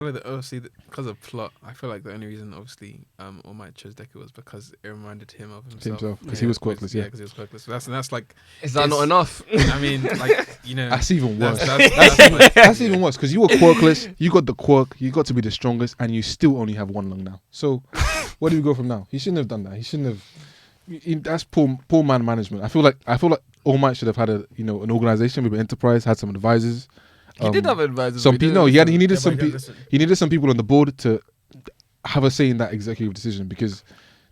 Like obviously, because of plot, I feel like the only reason, obviously, All Might chose Deku was because it reminded him of himself. Because he was quirkless, Yeah, because he was quirkless. So that's like. Is that not enough? I mean, like, you know. That's even worse. That's That's even worse because you were quirkless. You got the quirk. You got to be the strongest, and you still only have one lung now. So, where do we go from now? He shouldn't have done that. He shouldn't have. That's poor man management. I feel like All Might should have had an organization, maybe an enterprise, had some advisors. He did have advisors. Some people. No, he needed some people. Listen. He needed some people on the board to have a say in that executive decision because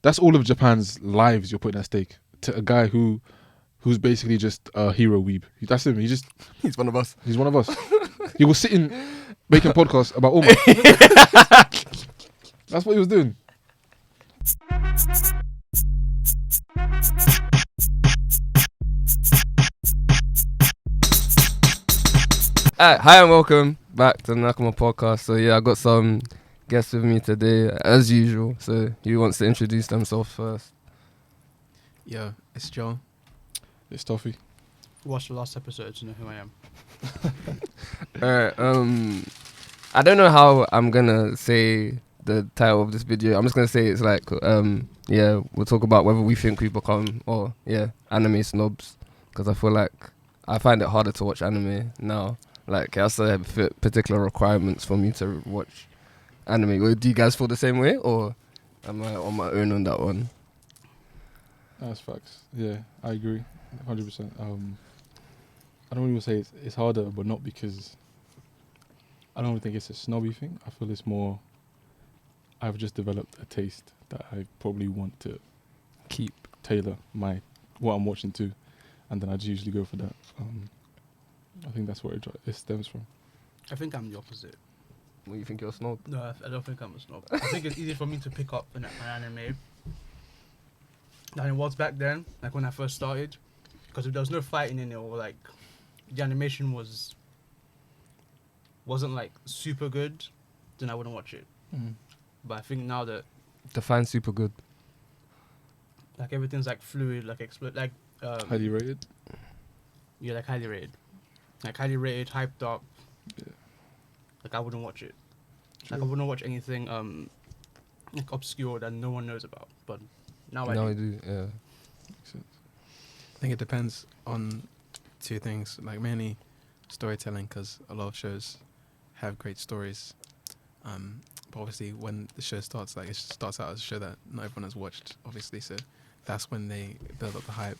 that's all of Japan's lives you're putting at stake to a guy who's basically just a hero weeb. That's him. He's one of us. He's one of us. He was sitting making podcasts about All Might. That's what he was doing. Hi and welcome back to the Nakama podcast. So yeah, I got some guests with me today as usual. So who wants to introduce themselves first? Yeah, it's Joe. It's Toffee. Watch the last episode to know who I am. Alright, I don't know how I'm gonna say the title of this video. I'm just gonna say it's like we'll talk about whether we think we become anime snobs, because I feel like I find it harder to watch anime now. Like I also have particular requirements for me to watch anime. Well, do you guys feel the same way, or am I on my own on that one? That's facts. Yeah, I agree, 100%. I don't even say it's harder, but not because I don't think it's a snobby thing. I feel it's more I've just developed a taste that I probably want to tailor what I'm watching to, and then I just usually go for that. I think that's where it stems from. I think I'm the opposite. What, you think you're a snob? No, I don't think I'm a snob. I think it's easier for me to pick up an anime than it was back then, like when I first started. Because if there was no fighting in it, or like the animation wasn't like super good, then I wouldn't watch it. But I think now that Define super good. like everything's like fluid, like Highly rated. yeah, like highly rated, hyped up. Yeah. Like I wouldn't watch it. Like I True. wouldn't watch anything like obscure that no one knows about. But now I No, I do. do. Yeah. Makes sense. I think it depends on two things, like mainly storytelling, because a lot of shows have great stories. But obviously, when the show starts, like it starts out as a show that not everyone has watched, obviously. So that's when they build up the hype.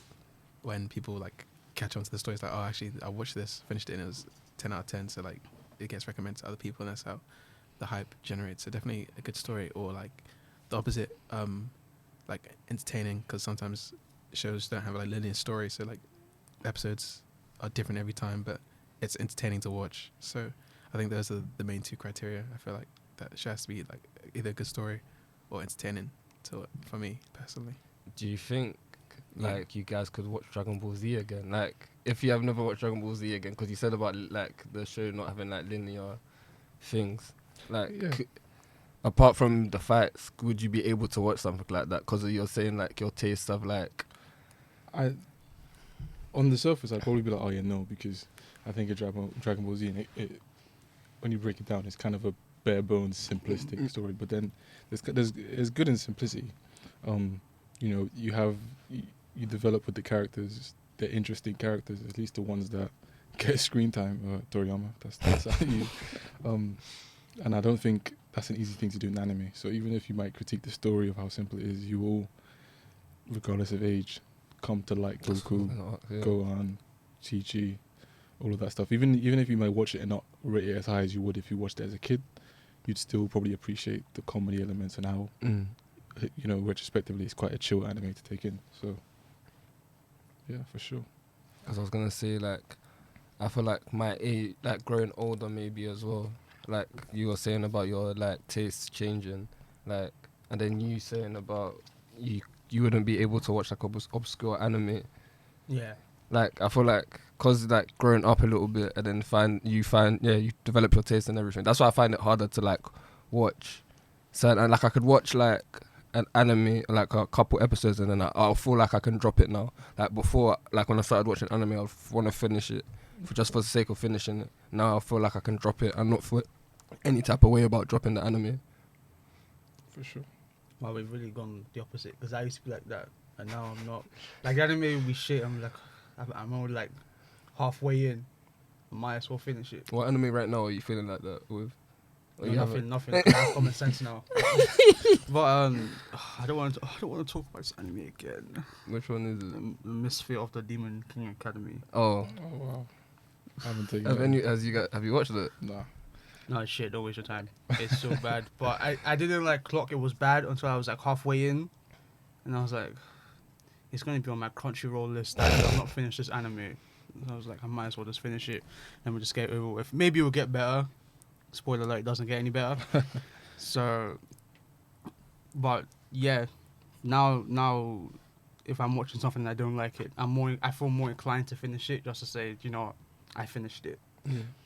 When people like catch on to the story, it's like, oh, actually, I watched this, finished it, and it was 10 out of 10. So like, it gets recommended to other people, and that's how the hype generates. So definitely a good story, or like the opposite, like entertaining, because sometimes shows don't have like linear story, so like episodes are different every time, but it's entertaining to watch. So I think those are the main two criteria. I feel like that show has to be like either a good story or entertaining for me personally. Do you think like you guys could watch Dragon Ball Z again? Like if you have never watched Dragon Ball Z again, because you said about like the show not having like linear things, like Yeah. apart from the fights, would you be able to watch something like that? Because you're saying like your taste of like. On the surface, I'd probably be like, oh yeah, no, because I think a Dragon Ball Z, and it when you break it down, it's kind of a bare bones, simplistic story. But then there's good in simplicity. You develop with the characters. They're interesting characters, at least the ones that get screen time. Toriyama, that's how you. And I don't think that's an easy thing to do in anime. So even if you might critique the story of how simple it is, you will, regardless of age, come to like Goku, Gohan, Chi-Chi, all of that stuff. Even if you might watch it and not rate it as high as you would if you watched it as a kid, you'd still probably appreciate the comedy elements and how, retrospectively, it's quite a chill anime to take in. So, yeah, for sure. As I was gonna say, like, I feel like my age, like growing older, maybe as well. Like you were saying about your like tastes changing, like, and then you saying about you wouldn't be able to watch like obscure anime. Yeah. Like I feel like cause like growing up a little bit and then you develop your taste and everything. That's why I find it harder to like watch. So and like I could watch like an anime like a couple episodes and then I'll feel like I can drop it now. Like before, like when I started watching anime, I want to finish it just for the sake of finishing it. Now I feel like I can drop it and not any type of way about dropping the anime. For sure. Well, we've really gone the opposite because I used to be like that, and now I'm not. Like the anime will be shit. I'm like, I'm only like halfway in. I might as well finish it. What anime right now are you feeling like that with? Or No, you haven't? nothing. I have common sense now. But I don't want to talk about this anime again. Which one is it? The Misfit of the Demon King Academy. Oh, Oh wow. I haven't taken have you watched it? Nah. No shit, don't waste your time. It's so bad. But I didn't like clock it was bad until I was like halfway in, and I was like, it's gonna be on my Crunchyroll list. I've not finished this anime. And I was like, I might as well just finish it, and we'll just get it over with. Maybe it will get better. Spoiler alert, it doesn't get any better. So, but yeah, now if I'm watching something and I don't like it, I feel more inclined to finish it just to say, you know, I finished it.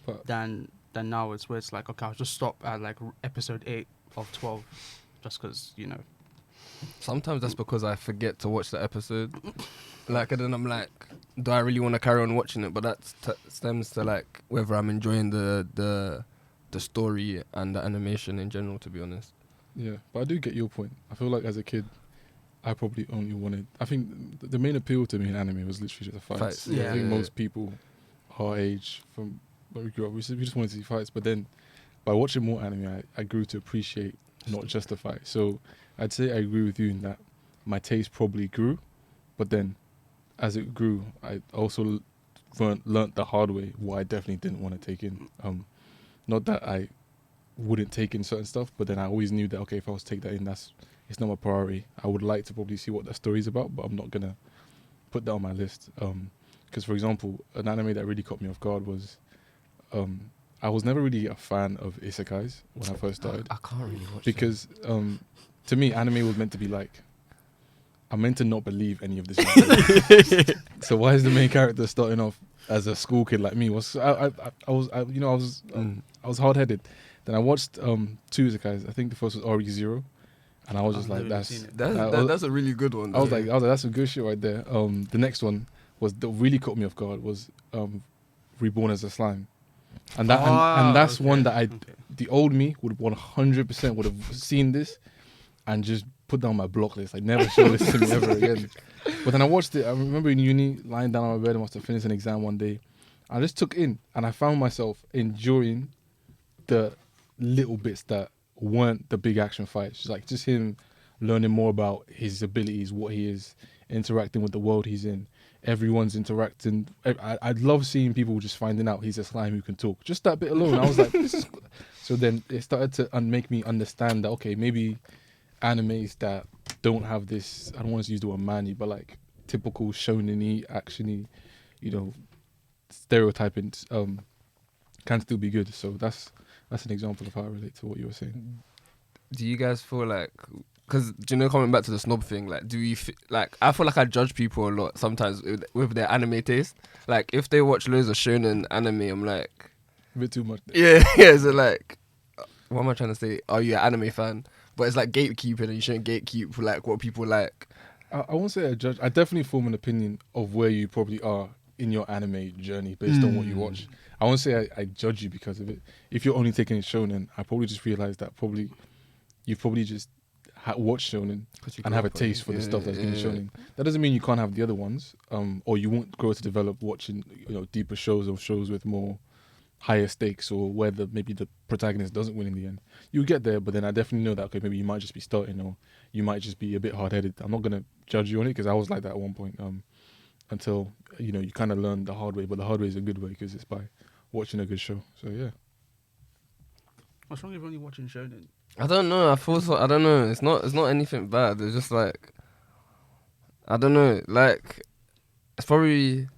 But Than now it's where it's like, okay, I'll just stop at like episode 8 of 12, just because, you know. Sometimes that's because I forget to watch the episode. Like, and then I'm like, do I really want to carry on watching it? But that stems to like whether I'm enjoying the story and the animation in general, to be honest. yeah, but I do get your point. I feel like as a kid, I probably only wanted. I think the main appeal to me in anime was literally just the fights. Yeah. I think most people our age from where we grew up, we just wanted to see fights. But then by watching more anime, I grew to appreciate not just the fight. So I'd say I agree with you in that my taste probably grew, but then as it grew, I also learnt the hard way what I definitely didn't want to take in. Not that I wouldn't take in certain stuff, but then I always knew that, okay, if I was to take that in, it's not my priority. I would like to probably see what the story's about, but I'm not going to put that on my list. Because, for example, an anime that really caught me off guard was, I was never really a fan of isekais when I first started. I can't really watch Because, to me, anime was meant to be like, I'm meant to not believe any of this. So why is the main character starting off as a school kid like me? I was hard headed. Then I watched 2 isekais. I think the first was RE0, and I was just like, that's a really good one. I was like, that's some good shit right there. The next one was that really caught me off guard was Reborn as a Slime, and that's one that the old me would 100% would have seen this and just put down my block list. Like, never show this to me ever again. But then I watched it. I remember in uni, lying down on my bed, I must have finished an exam one day. I just took in, and I found myself enjoying the little bits that weren't the big action fights. Just him learning more about his abilities, what he is, interacting with the world he's in. Everyone's interacting. I'd love seeing people just finding out he's a slime who can talk. Just that bit alone, I was like, this is. So then it started to make me understand that, okay, maybe animes that don't have this, I don't want to use the word manny, but like typical shonen-y, action-y, stereotyping, can still be good. So that's an example of how I relate to what you were saying. Do you guys feel like, because coming back to the snob thing, like, do you like? I feel like I judge people a lot sometimes with their anime taste. Like, if they watch loads of shonen anime, I'm like, A bit too much. yeah. So like, what am I trying to say? Are you an anime fan? But it's like gatekeeping, and you shouldn't gatekeep for like what people like. I won't say I judge. I definitely form an opinion of where you probably are in your anime journey based on what you watch. I won't say I judge you because of it. If you're only taking it shonen, I probably just realized that you probably just watch shonen and have a taste for the stuff that's in shonen. That doesn't mean you can't have the other ones, or you won't grow to develop watching deeper shows or shows with more higher stakes, or where maybe the protagonist doesn't win in the end. You get there, but then I definitely know that, okay, maybe you might just be starting, or you might just be a bit hard-headed. I'm not gonna judge you on it because I was like that at one point, until you kind of learn the hard way. But the hard way is a good way because it's by watching a good show. So yeah. What's wrong with only watching shonen? I don't know. I feel so. I don't know. It's not anything bad. It's just like, I don't know. Like, it's probably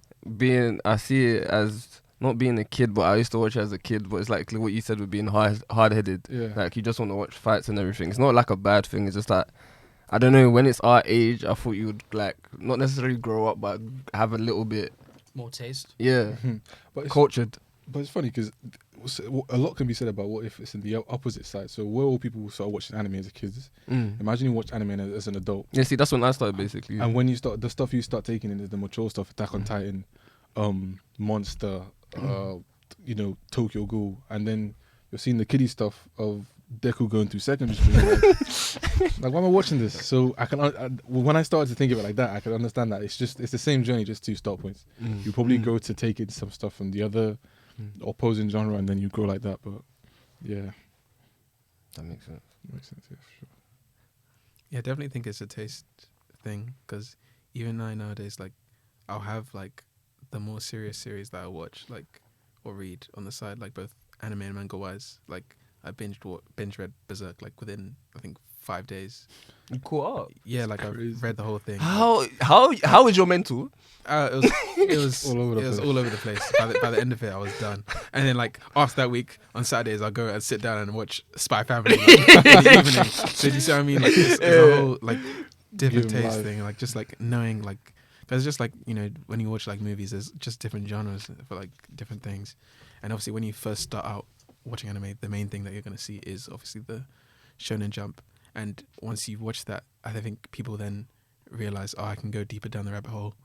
I see it as not being a kid, but I used to watch it as a kid. But it's like what you said with being hard-headed. Yeah. Like, you just want to watch fights and everything. It's not like a bad thing. It's just that, I don't know, when it's our age, I thought you would like not necessarily grow up, but have a little bit. More taste. Yeah. But Cultured. But it's funny because a lot can be said about what if it's in the opposite side. So where all people start watching anime as a kid, imagine you watch anime as an adult. Yeah, see, that's when I started basically. And when you start, the stuff you start taking in is the mature stuff, Attack on Titan, Monster, Tokyo Ghoul, and then you're seeing the kiddie stuff of Deku going through secondary school. Like, why am I watching this? So I can, when I started to think of it like that, I can understand that it's the same journey, just 2 start points. You probably go to take in some stuff from the other opposing genre, and then you go like that. But yeah, That makes sense. makes sense. Yeah, for sure. Yeah, I definitely think it's a taste thing, because even nowadays, like, I'll have like the more serious series that I watch, like, or read on the side, like both anime and manga wise. Like, I binge read Berserk like within, I think, 5 days. You caught up. Yeah, like I Crazy. read the whole thing. How is your mental? It was All over the it was place. all over the place. By the end of it, I was done. And then, like, after that week on Saturdays, I'll go and sit down and watch Spy Family like, in the evening. So do you see what I mean? Like, it's a whole like different Give 'em taste life. thing. Like, just like knowing, like, because just like, you know, when you watch like movies, there's just different genres for like different things. And obviously, when you first start out watching anime, the main thing that you're going to see is obviously the Shonen Jump. And once you've watched that, I think people then realize, oh, I can go deeper down the rabbit hole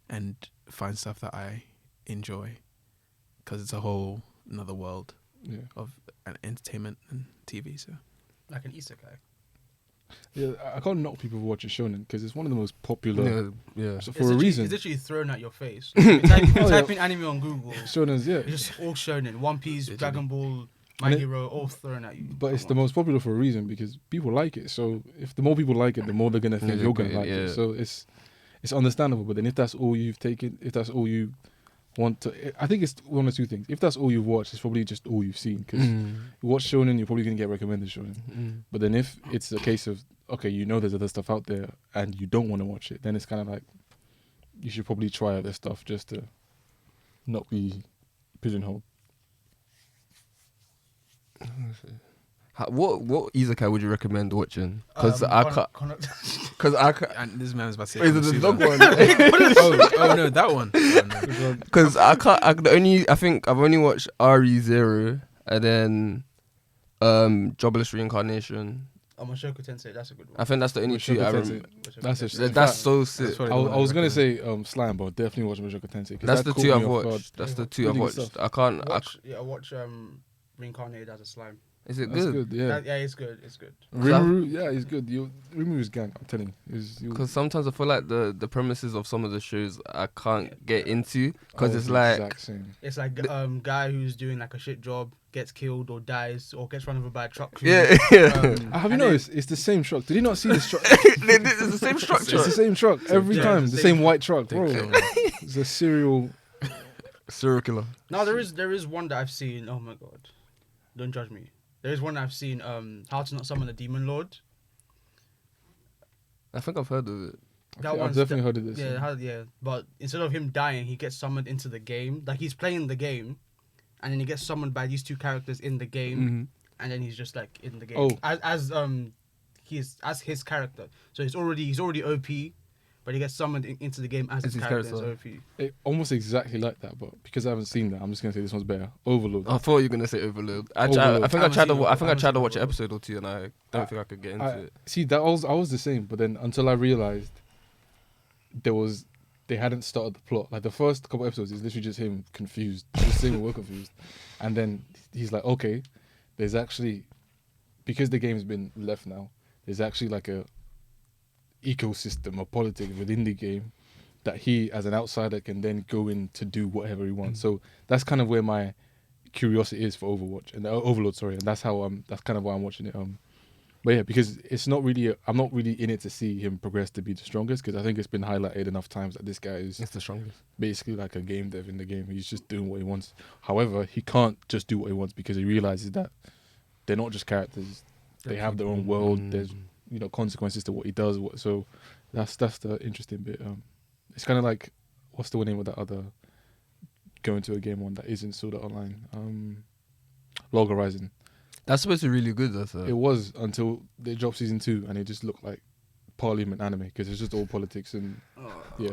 and find stuff that I enjoy, because it's a whole another world Yeah. of entertainment and TV. So Like an isekai. Yeah, I can't knock people for watching shonen because it's one of the most popular. Yeah. So for a reason. It's literally thrown at your face. You type Oh, yeah. in anime on Google. Shonen's, yeah. It's just all shonen. One Piece, Literally. Dragon Ball, My And it- Hero, all thrown at you. But it's Come the on. most popular for a reason because people like it. So if the more people like it, the more they're gonna think Yeah, you're gonna yeah, like yeah. it. So it's understandable. But then if that's all you've taken, if that's all you want to, I think it's one of two things. If that's all you've watched, it's probably just all you've seen. Because you watch shonen, you're probably gonna get recommended shonen. But then if it's a case of okay, you know there's other stuff out there and you don't want to watch it, then it's kind of like you should probably try other stuff just to not be pigeonholed. What isekai would you recommend watching? Because and this man's about to say Is it the Konosuba. dog one? oh no, that one. Oh, no. Because I think I've only watched RE0 and then Jobless Reincarnation. Mushoku Tensei, that's a good one. I think that's the only two Mushoku I Tensei. remember. That's a- That's so sick. That's probably I the was, one I was gonna recommend. say Slime, but definitely watch Mushoku Tensei. 'cause That's that the caught two me I've off guard. watched. That's the Really two I've good watched. stuff. I can't. Watch Reincarnated as a slime. Is it That's good? good, yeah. Yeah, it's good. It's good. Rimuru, yeah, he's good. Rimuru's gang, I'm telling you. Because sometimes I feel like the premises of some of the shows I can't get into because it's like exact same. It's like guy who's doing like a shit job gets killed or dies or gets run over by a truck. yeah, yeah. Have you and noticed? It's the same truck. Did you not see this truck? It's the same structure. It's the same truck every Yeah, time. it's The the same same white truck, They bro. kill me. It's a serial. Serial killer. No, there is one that I've seen. Oh my god, don't judge me. There is one I've seen. How to Not Summon a Demon Lord. I think I've heard of it. I've one's definitely heard of this. Yeah. But instead of him dying, he gets summoned into the game. Like he's playing the game, and then he gets summoned by these two characters in the game, and then he's just like in the game Oh. as his character. So he's already OP, but he gets summoned into the game as As his his character. character. Is OP. It, almost exactly like that, but because I haven't seen that, I'm just gonna say this one's better. Overlord. I thought you were gonna say Overload. I Overload. think I I tried to. haven't I think I seen tried to Overload. watch an episode or two, and I don't think I could get into it. See, I was the same, but then until I realized they hadn't started the plot. Like the first couple episodes is literally just him confused, just saying we're confused, and then he's like, okay, there's actually, because the game's been left now, there's actually like a ecosystem or politics within the game that he as an outsider can then go in to do whatever he wants. So that's kind of where my curiosity is for Overwatch and Overlord, sorry, and that's kind of why I'm watching it. But yeah, because it's not really I'm not really in it to see him progress to be the strongest, because I think it's been highlighted enough times that this guy is It's the strongest. basically like a game dev in the game. He's just doing what he wants. However, he can't just do what he wants because he realizes that they're not just characters. They have their own world. There's consequences to what he does. So that's the interesting bit. It's kind of like, what's the name of that other going to a game one that isn't Sword Art Online? Log Horizon. That's supposed to be really good. That's It was until they dropped season 2 and it just looked like Parliament anime because it's just all politics and yeah,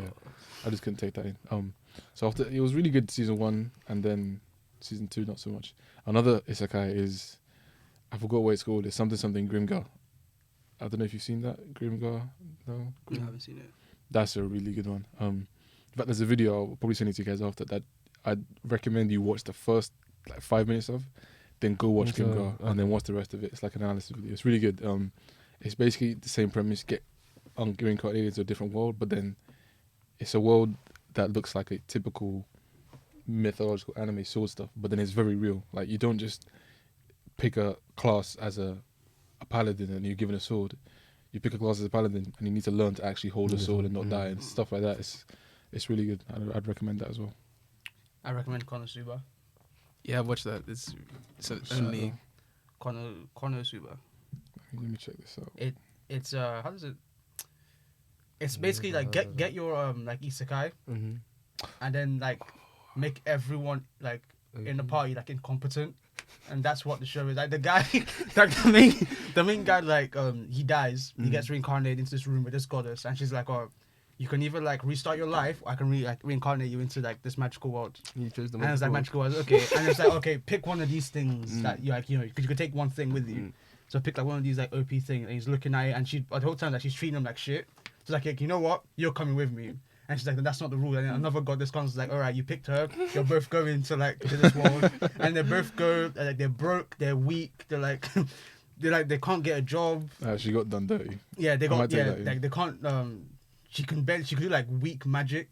I just couldn't take that in. So after it was really good season 1 and then season 2 not so much. Another isekai is, I forgot what it's called. It's something Grimgar. I don't know if you've seen that Grimgar. No, I haven't seen it. That's a really good one. In fact, there's a video I'll probably send it to you guys after that. I'd recommend you watch the first 5 minutes of. then go watch Okay, Grimgar, and then watch the rest of it. It's like an analysis video. It's really good. It's basically the same premise. Get reincarnated into a different world, but then it's a world that looks like a typical mythological anime sword stuff, but then it's very real. Like, you don't just pick a class as a paladin and you're given a sword. You pick a class as a paladin and you need to learn to actually hold a sword and not die and stuff like that. It's really good. I'd recommend that as well. I recommend Konosuba. Yeah, I've watched that. It's only Konosuba. Let me check this out. It's how does it? It's basically like get your like isekai, and then like make everyone like in the party like incompetent, and that's what the show is. Like the guy, like the main guy, like he dies, he gets reincarnated into this room with this goddess, and she's like, oh, you can either like restart your life, or I can reincarnate you into like this magical world. You chose the And it's like magical world, okay. And it's like, okay, pick one of these things that you like, because you could take one thing with you. So pick like one of these like OP things, and he's looking at it, and the whole time like she's treating him like shit. So like, you know what? You're coming with me. And she's like, that's not the rule. And then another goddess comes like, all right, you picked her. You're both going to like to this world, and they both go. Like they're broke, they're weak, they're like, they can't get a job. She got done dirty. Yeah, they I got might take that, like they can't. She could do like weak magic.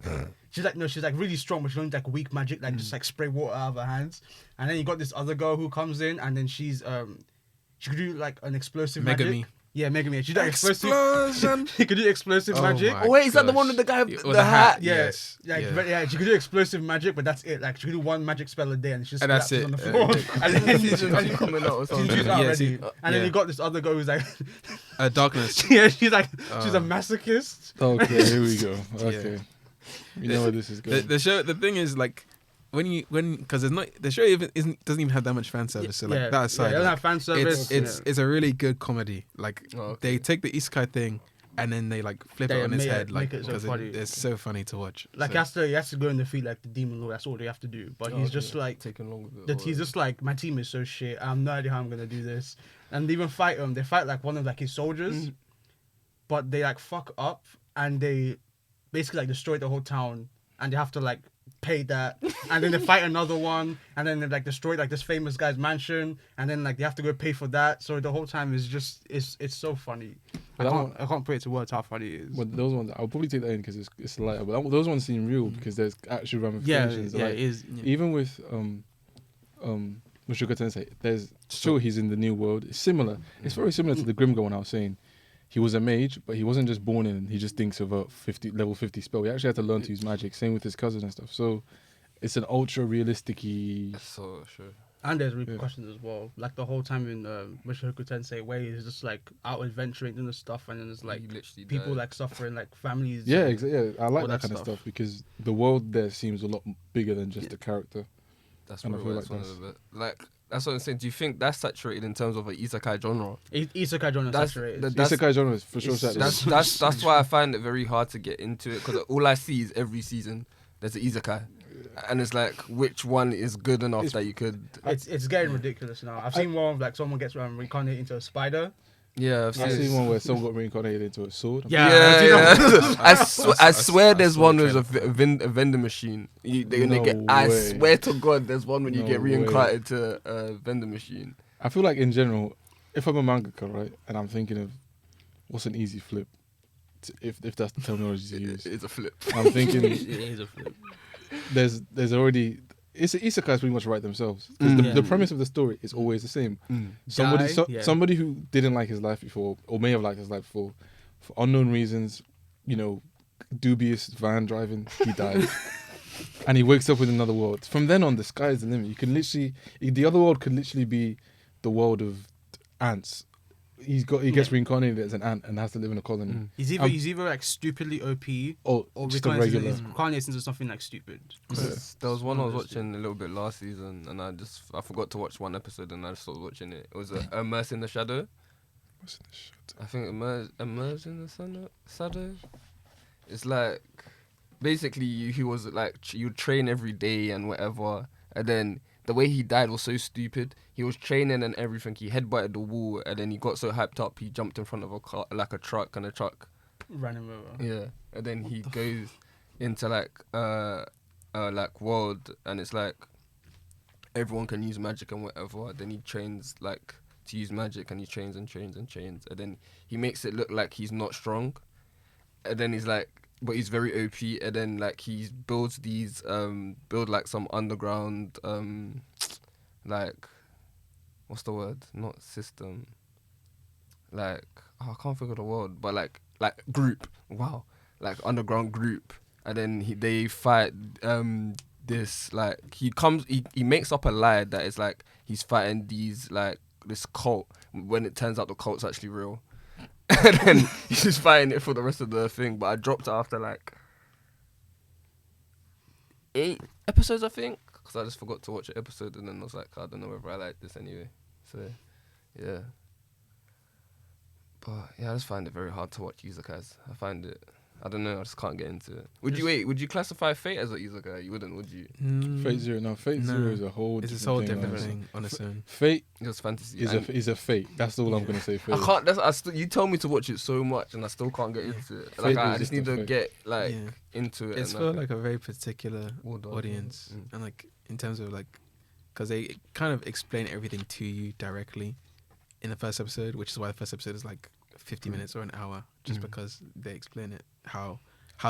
She's like really strong, but she only like weak magic, like just like spray water out of her hands. And then you got this other girl who comes in, and then she could do like an explosive magic. Megami. Yeah, Megami. She did Explosion. She could do explosive magic. my Oh wait, is that the gosh. one with the guy with With the hat? Yeah, Yes. But she could do explosive magic, but that's it. Like she could do one magic spell a day, and she just And that's collapses it. on the floor. And then Season 2 coming out or something. she's out Yeah, already. see, And then yeah. you got this other girl who's like, Darkness. yeah, she's a masochist. Okay, here we go. Okay. You know where this is going. The show. The thing is, like, because there's not the show doesn't even have that much fan service. So like that aside, it doesn't like, have fan service. it's a really good comedy. Like okay. they take the isekai thing and then they like flip They it on its make it- head, like make it so because funny. it's so funny to watch. Like So- he has to go and defeat like the demon lord. That's all they have to do. But he's just like taking long with it. he's just like, my team is so shit. I have no idea how I'm gonna do this. And they even fight him. They fight like one of like his soldiers, but they like fuck up and they basically like destroy the whole town. And they have to like pay that, and then they fight another one, and then they like destroy like this famous guy's mansion, and then like they have to go pay for that. So the whole time is just it's so funny. But I can't put it to words how funny it is. But those ones, I'll probably take that in because it's lighter. But those ones seem real because there's actual yeah, ramifications. yeah, Like, it is. even with Mushoku Tensei, there's sure he's in the new world. It's similar. It's very similar to the Grimgar one I was saying. He was a mage, but he wasn't just born in. He just thinks of a level 50 spell. He actually had to learn to use magic. Same with his cousin and stuff. So it's an ultra realistic-y. So sure. And there's repercussions as well. Like the whole time in Mushoku Tensei, where he's just like out adventuring doing the stuff, and then there's like He literally people died. like suffering, like families. Yeah, exactly. Yeah, I like all that that kind of stuff. stuff because the world there seems a lot bigger than just the character. That's And I what feel it's like one of the like. That's what I'm saying. Do you think that's saturated in terms of an isekai genre? Isekai genre That's- saturated. that- That's- Isekai genre is for sure it's- saturated. That's why I find it very hard to get into it because all I see is every season there's an isekai, and it's like which one is good enough that you could. It's getting ridiculous now. I've seen one of like someone gets reincarnated into a spider. Yeah, I've I've seen. seen one where someone got reincarnated into a sword. Yeah, Yeah, I've seen yeah. I swear there's saw one the with a vending machine. They're gonna No get. I way. swear to God, there's one when you No get way. reincarnated to a vending machine. I feel like in general, if I'm a mangaka, right, and I'm thinking of what's an easy flip, if that's the terminology to use, It's a flip. I'm thinking It is a flip. there's already isekais pretty much write themselves. 'Cause Yeah. the premise of the story is always the same. Somebody Die, yeah. somebody who didn't like his life before, or may have liked his life before, for unknown reasons, dubious van driving, he died. And he wakes up with another world. From then on, the sky is the limit. You can literally, the other world could literally be the world of ants. He gets reincarnated as an ant and has to live in a colony. He's either like stupidly OP Or or just a reincarnated regular. into something like stupid. There was one I was watching a little bit last season, and I forgot to watch one episode, and I just started watching it. It was Immerse in the Shadow. What's in this shit? I think Immerse in the Shadow. It's like basically he was like you train every day and whatever, and then the way he died was so stupid. He was training and everything. He headbutted the wall, and then he got so hyped up he jumped in front of a car, like a truck, and the truck. Ran him over. Yeah, and then he goes into like world, and it's like everyone can use magic and whatever. Then he trains like to use magic, and he trains and trains and trains, and then he makes it look like he's not strong, and then he's like, but he's very OP, and then like he builds these build like some underground like what's the word? Not system. Like I can't think of the word, but like group. Wow, like underground group, and then they fight this like he makes up a lie that it's like he's fighting these like this cult when it turns out the cult's actually real. And then he's just fighting it for the rest of the thing. But I dropped it after like 8 episodes, I think, because I just forgot to watch an episode, and then I was like, I don't know whether I like this anyway. So yeah, but yeah, I just find it very hard to watch Izakais. I don't know, I just can't get into it. Would you classify Fate as an Izakai? You wouldn't, would you? Fate Zero. No, Fate Zero is a whole. It's a whole different thing on its own. Fate It's fantasy. is a Fate. That's all I'm gonna say. Fate. I can't. You tell me to watch it so much, and I still can't get into it. Like I just need to get like into it. It's and, for like, like a very particular audience, and like in terms of like, because they kind of explain everything to you directly in the first episode, which is why the first episode is like 50 minutes or an hour, just because they explain it how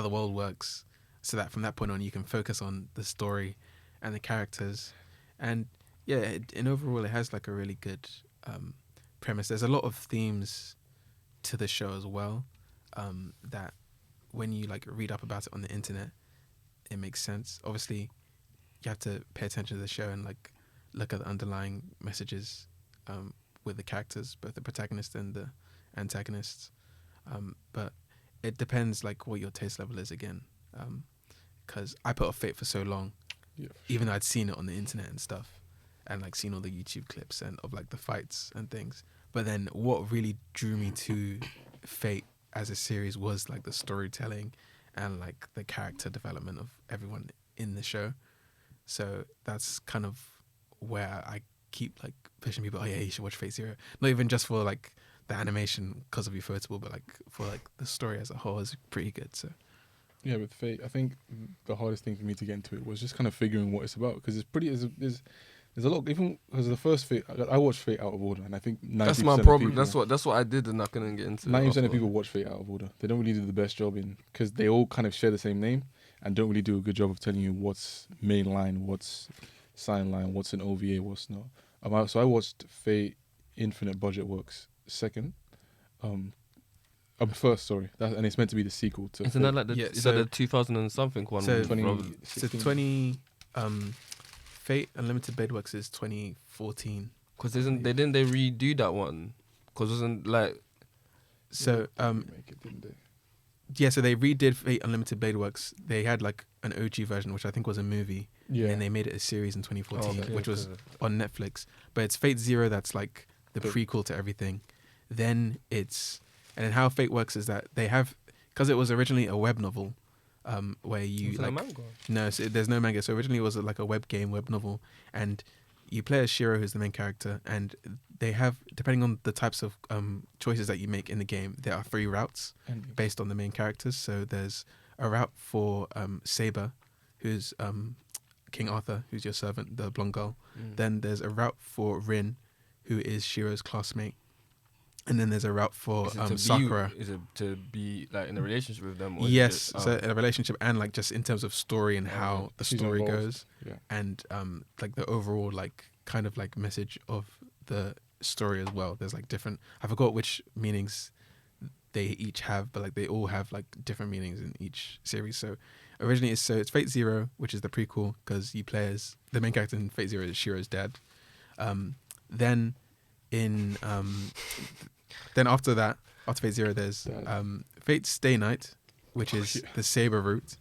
the world works, so that from that point on you can focus on the story and the characters. And yeah, in overall it has like a really good premise. There's a lot of themes to the show as well, that when you like read up about it on the internet, it makes sense. Obviously you have to pay attention to the show and like look at the underlying messages with the characters, both the protagonist and the antagonists, but it depends like what your taste level is again, because I put off Fate for so long, even though I'd seen it on the internet and stuff, and like seen all the YouTube clips and of like the fights and things. But then what really drew me to Fate as a series was like the storytelling and like the character development of everyone in the show. So that's kind of where I keep like pushing people, oh yeah, you should watch Fate Zero. Not even just for like the animation because of Ufotable, but like for like the story as a whole is pretty good. So yeah, with Fate, I think the hardest thing for me to get into it was just kind of figuring what it's about, because it's pretty. There's a lot, even because the first Fate, I watched Fate out of order, and I think 90% that's my problem. People, That's what I did, and I couldn't get into. 90% of people watch Fate out of order. They don't really do the best job in, because they all kind of share the same name and don't really do a good job of telling you what's main line, what's sign line, what's an OVA, what's not. So I watched Fate Infinite Budget Works second. First, sorry. And it's meant to be the sequel to Isn't that like the 2000 and something one? So 2016. Fate Unlimited Blade Works is 2014. Because didn't they redo that one? Because wasn't like so make it, didn't they? Yeah, so they redid Fate Unlimited Blade Works. They had like an OG version, which I think was a movie. Yeah. And they made it a series in 2014, which was on Netflix. But it's Fate Zero that's like the prequel to everything. Then and then how Fate works is that they have, because it was originally a web novel, where you like manga? No, so there's no manga. So originally it was like a web novel, and you play as Shiro, who's the main character, and they have, depending on the types of choices that you make in the game, there are 3 routes based on the main characters. So there's a route for Saber, who's King Arthur, who's your servant, the blonde girl. Then there's a route for Rin, who is Shiro's classmate. And then there's a route for Sakura. Is it to be like in a relationship with them? Or yes, so in a relationship, and like just in terms of story and how the story involved. goes, and like the overall like kind of like message of the story as well. There's like different, I forgot which meanings they each have, but like they all have like different meanings in each series. So originally it's Fate Zero, which is the prequel, because you play as the main character in Fate Zero is Shiro's dad. Then after that, after Fate Zero, there's Fate Stay Night, which is the Saber route.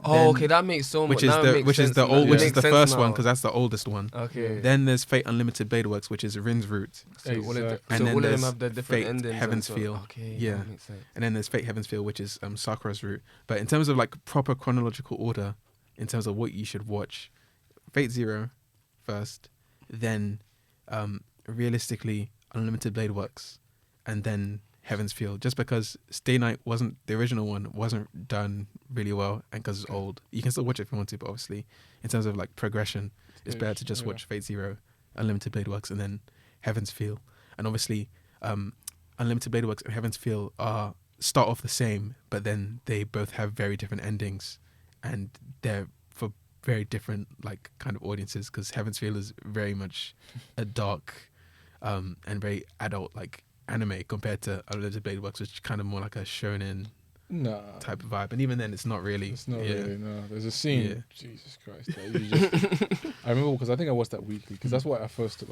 Oh, okay, that makes so much. Which is the first one, because that's the oldest one. Okay. Then there's Fate Unlimited Blade Works, which is Rin's route. So all of And then them there's have their different Fate endings. Heaven's Feel. Okay, Yeah. that makes sense. And then there's Fate Heaven's Feel, which is Sakura's route. But in terms of like proper chronological order, in terms of what you should watch, Fate Zero first, then realistically Unlimited Blade Works, and then Heaven's Feel, just because Stay Night wasn't the original one, wasn't done really well, and because it's old. You can still watch it if you want to, but obviously in terms of like progression, it's better to just watch Fate Zero, Unlimited Blade Works, and then Heaven's Feel. And obviously, Unlimited Blade Works and Heaven's Feel start off the same, but then they both have very different endings, and they're for very different like kind of audiences. Because Heaven's Feel is very much a dark and very adult like anime compared to Unlimited Blade Works, which is kind of more like a shonen type of vibe. And even then, it's not really. It's not really. No, there's a scene. Yeah. Jesus Christ! That you just, I remember because I think I watched that weekly because that's what my first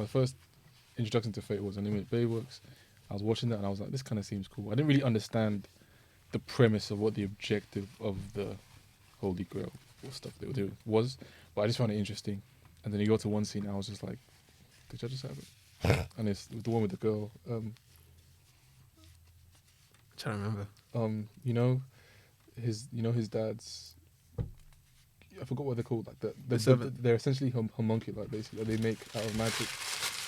introduction to Fate was Unlimited Blade Works. I was watching that and I was like, this kind of seems cool. I didn't really understand the premise of what the objective of the Holy Grail or stuff they were doing was, but I just found it interesting. And then you go to one scene and I was just like, did I just have it? And it's the one with the girl. I'm trying to remember. His dad's. I forgot what they're called. Like they're essentially homunculi, basically. They make out of magic.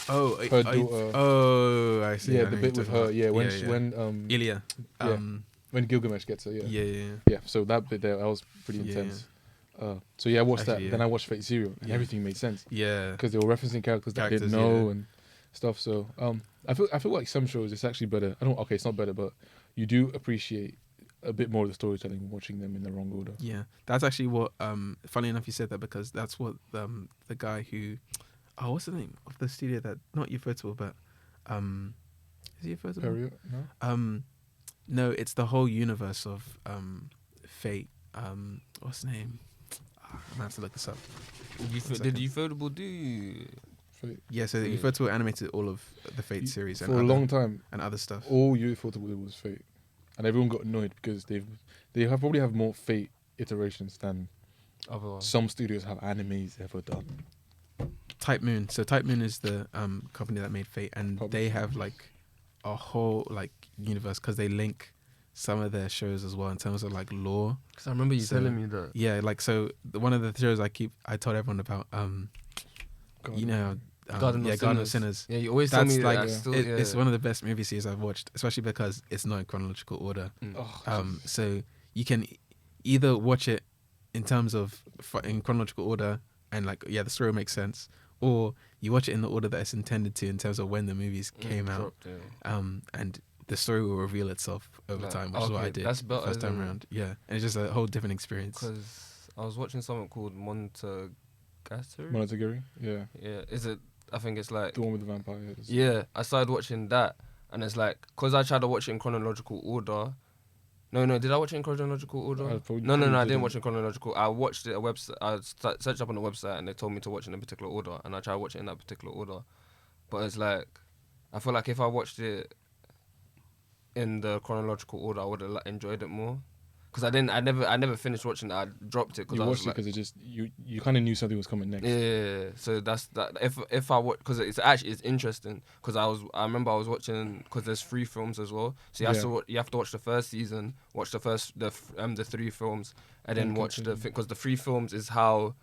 Her daughter. I see. Yeah, I the know bit you're with talking her. about. Yeah, when Ilya. when Gilgamesh gets her. Yeah. Yeah. So that bit there, that was pretty Yeah. intense. So yeah, I watched Actually, that. Then I watched Fate Zero, and everything made sense Yeah. because they were referencing characters that I didn't know and stuff. So I feel like some shows it's actually better. Okay, it's not better, but you do appreciate a bit more of the storytelling watching them in the wrong order. Yeah, that's actually what. Funny enough, you said that because that's what the guy who, what's the name of the studio that not Ufotable, but is he Ufotable? Period? No. No, it's the whole universe of Fate. What's the name? I'm gonna have to look this up. Did Ufotable do? Fate. Yeah, so Yeah. Ufotable animated all of the Fate series For a long time. and other stuff. All you thought it was Fate, and everyone got annoyed because they probably have more Fate iterations than Otherwise. some studios have animes ever done. Type Moon. So Type Moon is the company that made Fate, and Publishing. they have like a whole like universe because they link some of their shows as well in terms of like lore. Because I remember you So- telling me that. Yeah, like so one of the shows I told everyone about. You know, Garden of Garden of Sinners. Sinners. Yeah, you always tell That's me like that. Still, it's one of the best movie series I've watched, especially because it's not in chronological order. Oh, So you can either watch it in terms of in chronological order and like the story makes sense, or you watch it in the order that it's intended to in terms of when the movies came out. And the story will reveal itself over Like, time, which is what I okay, did that's better, first time isn't it? around. Yeah, and it's just a whole different experience. Because I was watching something called Monogatari. Monogatari? Yeah. Yeah, is it? I think it's like. The one with the vampires. Yeah, I started watching that, and it's like, because I tried to watch it in chronological order. No, did I watch it in chronological order? I probably- No, probably I didn't didn't. watch it in chronological. I watched it a website. I searched up on the website, and they told me to watch it in a particular order, and I tried to watch it in that particular order. But it's like, I feel like if I watched it in the chronological order, I would have enjoyed it more. Because I never finished watching it. I dropped it because You I was watched it like, because it just you kind of knew something was coming next. yeah. So that's that. If I watch, because it's interesting. Because I remember I was watching, because there's 3 films as well. So you have to watch the first season, watch the 3 films, and then And watch the continue. because the 3 films is how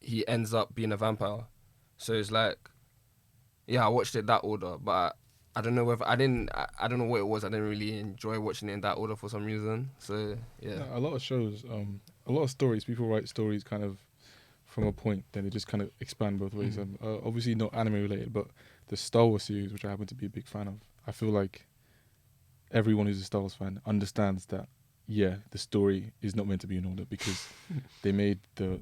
he ends up being a vampire. So it's like, I watched it that order, but I don't know whether I don't know what it was. I didn't really enjoy watching it in that order for some reason. So yeah. A lot of shows, a lot of stories. People write stories kind of from a point, then they just kind of expand both ways. Obviously not anime related, but the Star Wars series, which I happen to be a big fan of, I feel like everyone who's a Star Wars fan understands that. Yeah, the story is not meant to be in order because they made the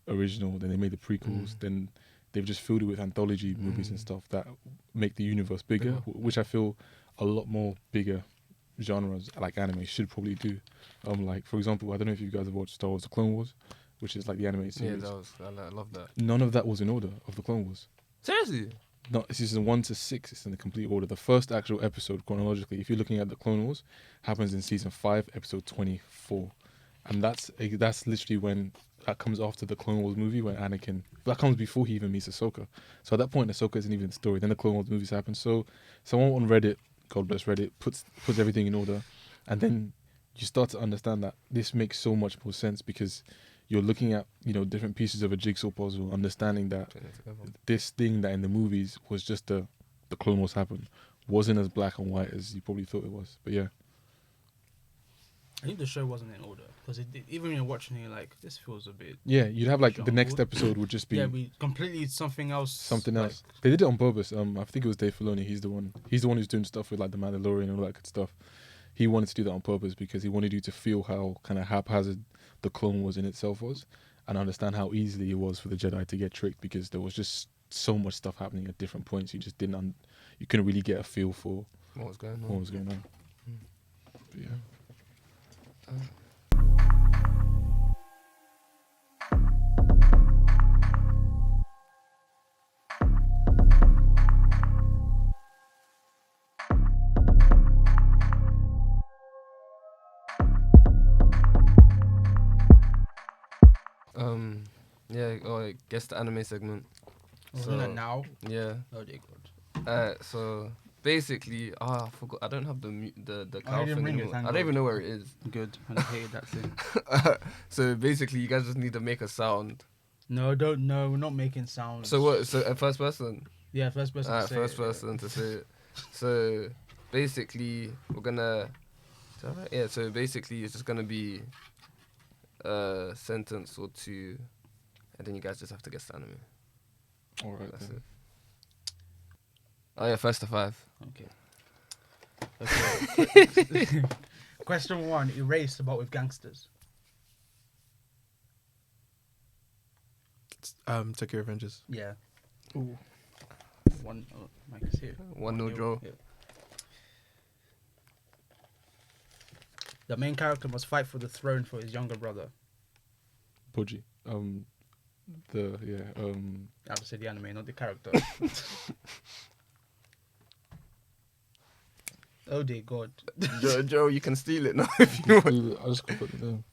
original, then they made the prequels, then they've just filled it with anthology movies and stuff that make the universe bigger, which I feel a lot more bigger genres like anime should probably do. Like for example, I don't know if you guys have watched Star Wars: The Clone Wars, which is like the animated series. I love that. None of that was in order of the Clone Wars. Seriously? No, season 1 to 6 is in the complete order. The first actual episode chronologically, if you're looking at the Clone Wars, happens in season 5, episode 24, and that's literally when that comes after the Clone Wars movie when Anakin. That comes before he even meets Ahsoka. So at that point, Ahsoka isn't even the story. Then the Clone Wars movies happen. So someone on Reddit, God bless Reddit, puts everything in order, and then you start to understand that this makes so much more sense because you're looking at different pieces of a jigsaw puzzle, understanding that this thing that in the movies was just the Clone Wars happened wasn't as black and white as you probably thought it was. But yeah, I think the show wasn't in order because even when you're watching it, you're like, this feels a bit. yeah, you'd have like the next Jumbled. episode would just be Yeah, we completely something else. something like- else. They did it on purpose. I think it was Dave Filoni. He's the one who's doing stuff with like the Mandalorian and all that good stuff. He wanted to do that on purpose because he wanted you to feel how kind of haphazard the Clone Wars in itself was, and understand how easily it was for the Jedi to get tricked because there was just so much stuff happening at different points. You just you couldn't really get a feel for What was going on? what was going on. But yeah. Yeah, or I guess the anime segment. We're So- doing that now. Yeah. Oh dear God. So basically, I forgot. I don't have the cow didn't thing bring it, anymore. thank I don't even God. know where it is. Good. I hated that thing. So basically, you guys just need to make a sound. No, don't. No, we're not making sounds. So what? So a first person. Yeah, first person. to say First it, person to say it. So basically, we're gonna. Is that right? Yeah. So basically, it's just gonna be a sentence or two, and then you guys just have to guess the anime. All right. That's Then. it. Oh yeah, first to five. Okay. Question 1: Erased but with gangsters. Tokyo Revengers. Yeah. Ooh. One. Oh, Mike is here. 1-0 draw. Yeah. The main character must fight for the throne for his younger brother. Pudgy. I have to say the anime, not the character. Oh dear God. Joe, you can steal it now if you want. I just put it down.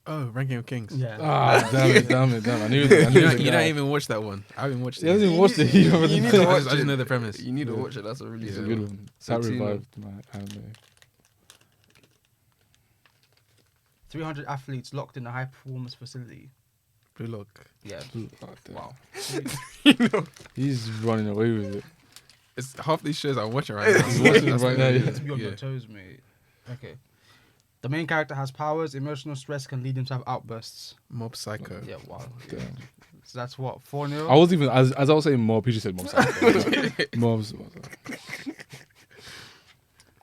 Oh, Ranking of Kings. Yeah. Damn it. I knew You it. don't, you don't even watch that one. I haven't watched He it. hasn't even watched it. He You need to I watch just it. know the premise. You need to Yeah. watch it. That's a really It's a good good one. one. So That Tino. revived my anime. 300 athletes locked in a high performance facility. Blue Lock. Yeah. Oh, damn. Wow. He's running away with it. It's half these shows I'm watching right now. He's watching it That's right what now, it yeah. is. Be on Yeah. your toes, mate. Okay. The main character has powers. Emotional stress can lead him to have outbursts. Mob Psycho. Yeah, wow. Damn. So that's what, 4-0? I was even as I was saying mob. He just said mob. Mobs.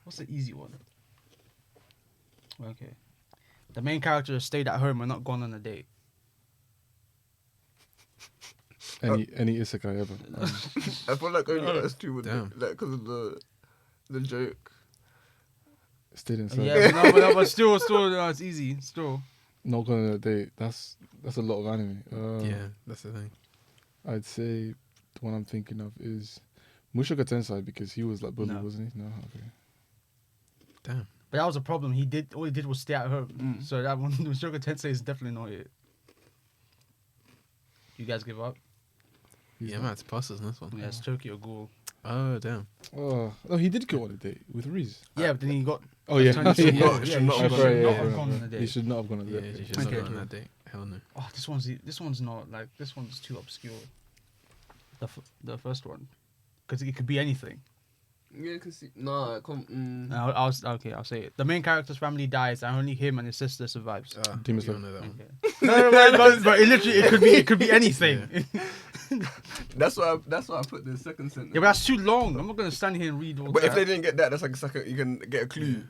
What's the easy one? Okay. The main character has stayed at home and not gone on a date. Any isekai ever. I feel like only us two would Damn. like because of the joke. Stayed inside. Yeah, but still, no, it's easy. Still. Not going on a date. That's a lot of anime. Yeah, that's the thing. I'd say the one I'm thinking of is Mushoku Tensei because he was like bullied, No. wasn't he? No, okay. Damn. But that was a problem. All he did was stay at home. Mm. So that one, Shogun Tensei is definitely not it. You guys give up? Yeah, man, it's passes in this one. Yeah, it's Tokyo Ghoul. Oh, damn. Oh, no, he did go on a date with Riz. Yeah, but then he got. Oh yeah, turned into- yeah. he should not should have not gone- yeah, have yeah, gone yeah. on a date. He should not have gone on a Yeah, date. you should Okay, not go on okay. that date. Hell no. Oh, this one's not like this one's too obscure. The first one, because it could be anything. Yeah, cause nah, come. I'll say it. The main character's family dies, and only him and his sister survives. Demon you Slayer. don't know that one. Okay. no, but it could be anything. That's why I put the second sentence. Yeah, but that's too long. I'm not gonna stand here and read all But that. if they didn't get that, that's like a second. You can get a clue.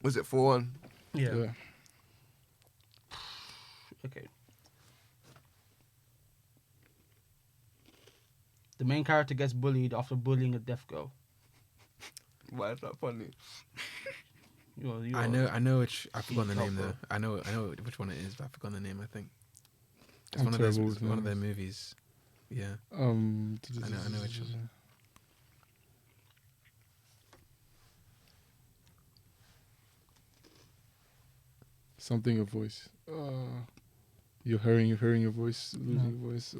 Was it 4-1? yeah. Yeah. Okay. The main character gets bullied after bullying a deaf girl. Why is that funny? I know which. I forgot the Top, name bro. though. I know which one it is, but I forgot the name. I think it's I'm one of those. terrible It's with one of their names. movies. Yeah. I know which one. Something a voice. You're hearing your voice, losing your voice.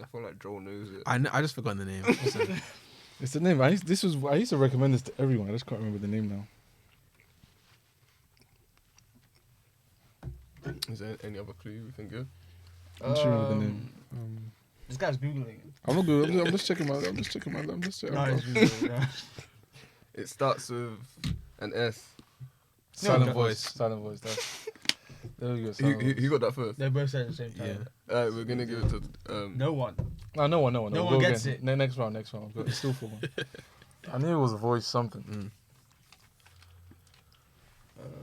I feel like Joel knows it. I just forgot the name. So, It's the name. I used to recommend this to everyone. I just can't remember the name now. Is there any other clue we can give? I just remember the name. This guy's googling it. I'm not good. I'm just checking my. I'm just checking. No, he's I'm- googling it. It starts with an S. Silent No, voice. Silent voice. There we go. Who, Silent who, voice. who got that first? They both said at the same time. Yeah. We're gonna give it to No one. No one. No We'll one go gets again. Next round. But it's still for one. I knew it was a voice something.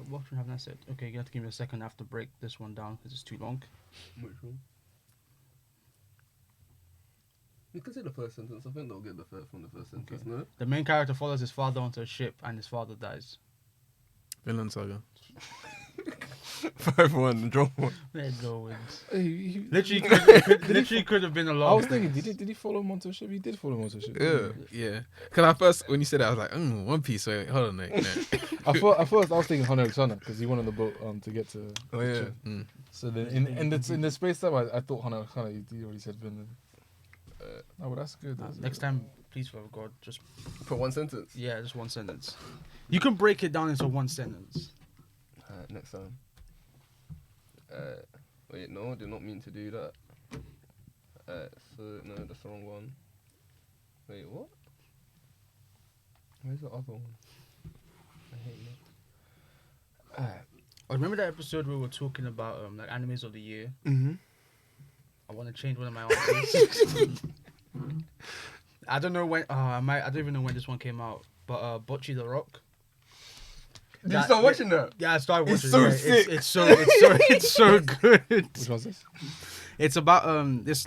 What haven't I said? Okay, you have to give me a second. I have to break this one down because it's too long. Which one? You can say the first sentence. I think they'll get the first from the first sentence. Okay. No. The main character follows his father onto a ship and his father dies. Vinland Saga. 5-1. Draw one. There wins. Hey, Literally could have been a lot. I was thinking, did he follow him onto a ship? He did follow him onto a ship. Yeah. Yeah. Because at first, when you said that, I was like, One Piece. Wait, hold on. No. At first, I was thinking Hunter x Hunter because he went on the boat to get to. Oh the yeah. ship. So then in the space time, I thought Hunter x Hunter. He already said Vinland. No, but that's good. Next time, please, for God, just Put one sentence. yeah, just one sentence. You can break it down into one sentence. Next time. Wait, no, did not mean to do that. So no, that's the wrong one. Wait, what? Where's the other one? I hate that. I remember that episode where we were talking about like animes of the year. Mm-hmm. I want to change one of my answers. I don't know when. I don't even know when this one came out. But Bocce the Rock. Did you start watching that? Yeah, I started watching. It's so it. sick. It's so good. Which was this? It's about it's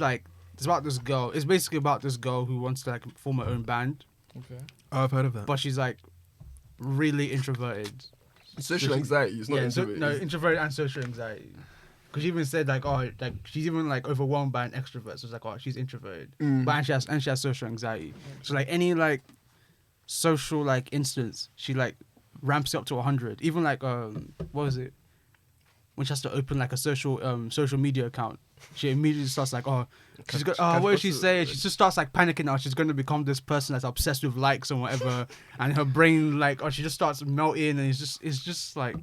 about this girl. It's basically about this girl who wants to like form her own band, Okay. Oh, I've heard of that. but she's like really introverted. Social anxiety. It's not introverted. No, introverted and social anxiety. Because she even said like, oh, like she's even like overwhelmed by an extrovert. So it's like, oh, she's introverted, but and she has social anxiety. So like any like social like instance, she like ramps it up to 100. Even like what was it? When she has to open like a social media account, she immediately starts like, oh, she's got, what did she say? She just starts like panicking now. She's going to become this person that's obsessed with likes and whatever, and her brain like, she just starts melting, and it's just like,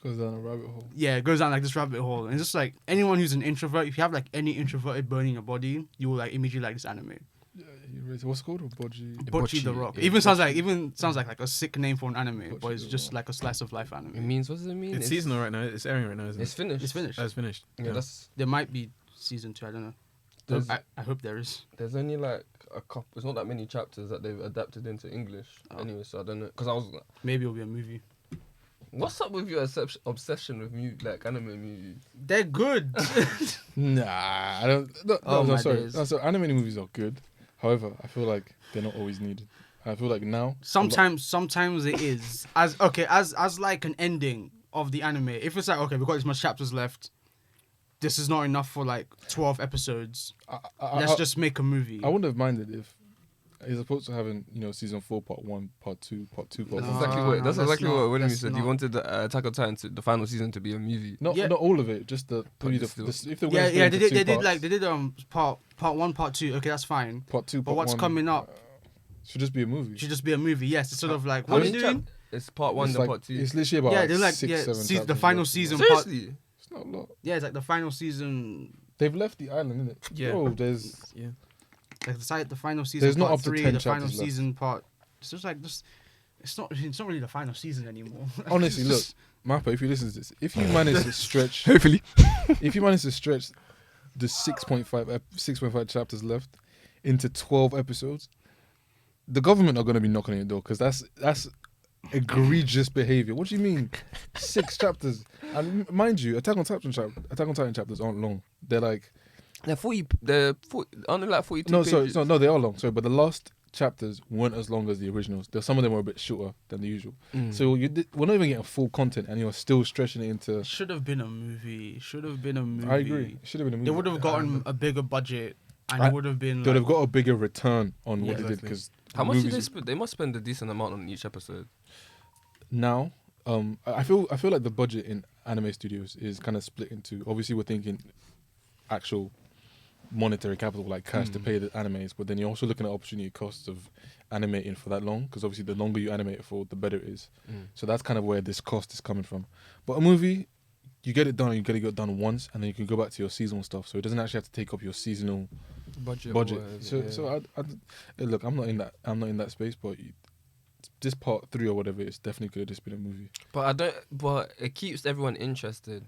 Goes down a rabbit hole. yeah, it goes down like this rabbit hole, and it's just like anyone who's an introvert, if you have like any introverted bone in your body, you will like immediately like this anime. Yeah, what's it called? Boji. Bocce the Rock. yeah, Even sounds like a sick name for an anime, but it's just like a slice of life anime. It means, what does it mean? It's seasonal right now. It's airing right now, isn't It's it? finished. It's finished. Oh, it's finished. Yeah, that's. There might be season 2. I don't know. There's, I hope there is. there's only like a couple. There's not that many chapters that they've adapted into English. Oh. Anyway, so I don't know. Because I was like, Maybe it'll be a movie. what's up with your obsession with like anime movies? They're good. Nah, I don't. No, Oh, no, my sorry. days. No, so animated movies are good. However, I feel like they're not always needed. I feel like now. Sometimes it is as like an ending of the anime. If it's like, okay, we've got this much chapters left, this is not enough for like 12 episodes. Let's just make a movie. I wouldn't have minded if, as opposed to having season 4, part 1, part 2, part 2, part That's 1. exactly No, what. no, That's that's exactly not- what William that's said. not. You wanted the Attack on Titan, the final season, to be a movie. Not Yeah. not all of it, just the But maybe just the still. if they were yeah, gonna yeah, split they into did two like parts, part 1, part 2. Okay, that's fine. part 2, But part what's 1, coming up should just be a movie. should just be a movie. Yes, it's sort of like How what are many you doing? It's part 1 It's then like- part 2. It's literally about Yeah, like they're like 6, 7 the chapters final left. season. Part, Seriously? It's not a lot. yeah, it's like the final season. They've left the island, innit? Yeah. Bro, there's Yeah. Like the final season. There's not part up to 3, 10 the final chapters left. season part. It's just like just. It's not really the final season anymore. honestly, It's look, just- Mappa, if you listen to this, if you manage to stretch, Hopefully. if you manage to stretch the 6.5 chapters left into 12 episodes, the government are going to be knocking on your door because that's egregious behavior. What do you mean 6 chapters? And mind you, Attack on Titan chapters aren't long. They're like They're 40. Aren't they like 42 no, pages? sorry, no, they are long. Sorry, but the last chapters weren't as long as the originals. Some of them were a bit shorter than the usual. Mm. So we're not even getting full content, and you're still stretching it into. It should have been a movie. Should have been a movie. I agree. It should have been a movie. They would have gotten a bigger budget, and I- it would have been. They would Like, have got a bigger return on what Yeah, they did exactly. because How much did they spend? They must spend a decent amount on each episode. now. I feel like the budget in anime studios is kind of split into. Obviously, we're thinking actual monetary capital like cash to pay the animes, but then you're also looking at opportunity costs of animating for that long because obviously the longer you animate it for, the better it is. So that's kind of where this cost is coming from. But a movie, you get it done, and you get it done once, and then you can go back to your seasonal stuff. So it doesn't actually have to take up your seasonal budget. budget. So look, I'm not in that space, but this part 3 or whatever, it's definitely could have just been a movie. But I don't. But it keeps everyone interested.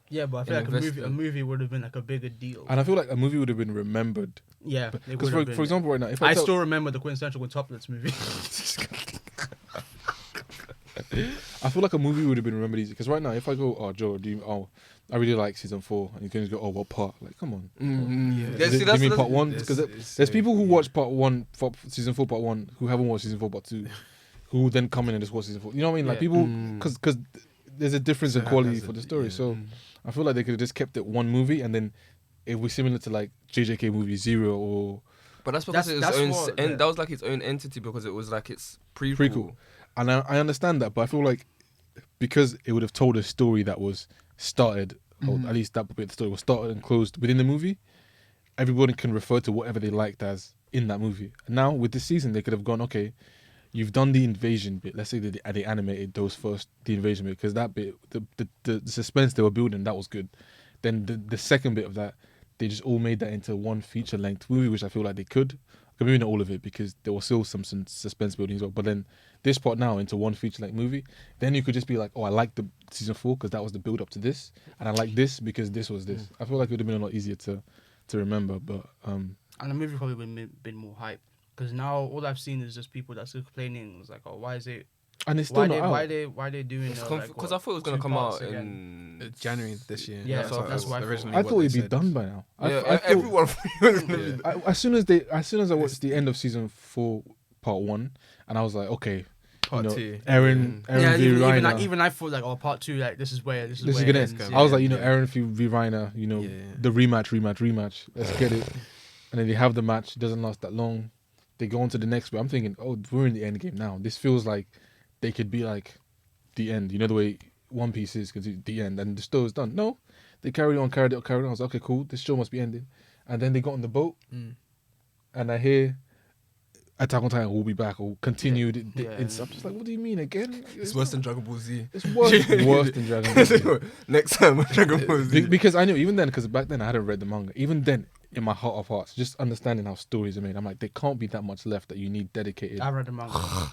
Yeah, but I feel like a movie would have been like a bigger deal. And I feel like a movie would have been remembered. Yeah, Because for example, right now, if I still remember the quintessential Quintuplets movie. I feel like a movie would have been remembered easy. Because right now, if I go, oh Joe, I really like season 4, and you can just go, oh, what part? Like, come on. Yeah. Do you mean part 1? Because there's people who watch part 1, season 4 part 1, who haven't watched season 4 part 2, who then come in and just watch season 4. You know what I mean? Like people, because there's a difference in quality for the story. So I feel like they could have just kept it one movie, and then it was similar to like JJK movie 0 or. But that's because that was like its own entity, because it was like its prequel. And I understand that, but I feel like because it would have told a story that was started, or at least that bit of the story was started and closed within the movie, everybody can refer to whatever they liked as in that movie. And now with this season, they could have gone, okay, you've done the invasion bit. Let's say that they animated the invasion bit, because that bit, the suspense they were building, that was good. Then the second bit of that, they just all made that into one feature length movie, which I feel like they could. Maybe not all of it, because there was still some suspense building as well. But then this part now into one feature length movie, then you could just be like, oh, I like the season 4 because that was the build up to this, and I like this because this was this. I feel like it would have been a lot easier to remember. But and the movie probably been more hype, because now all I've seen is just people that's complaining. It's like, oh, why is it? And it's still not out. Why they doing? Because I thought it was gonna come out in January this year. Yeah, that's why I thought it'd be done by now. Everyone. As soon as I watched the end of season 4 part 1, and I was like, okay, Part 2. Aaron v. Reiner. Even I thought like, oh, part 2, like this is where gonna end. I was like, Aaron v. Reiner, the rematch. Let's get it. And then they have the match. It doesn't last that long. They go on to the next bit. I'm thinking, oh, we're in the end game now. This feels like they could be like the end. You know the way One Piece is, because the end, and the story's done. No, they carried on. I was like, okay, cool. This show must be ending. And then they got on the boat, and I hear Attack on Titan will be back or continued. I'm just like, what do you mean again? It's worse than Dragon Ball Z. It's worse than Dragon Ball Z. Next time, Dragon Ball Z. Because I knew even then, because back then I hadn't read the manga. Even then, in my heart of hearts, just understanding how stories are made, I'm like, there can't be that much left that you need dedicated. I read the manga.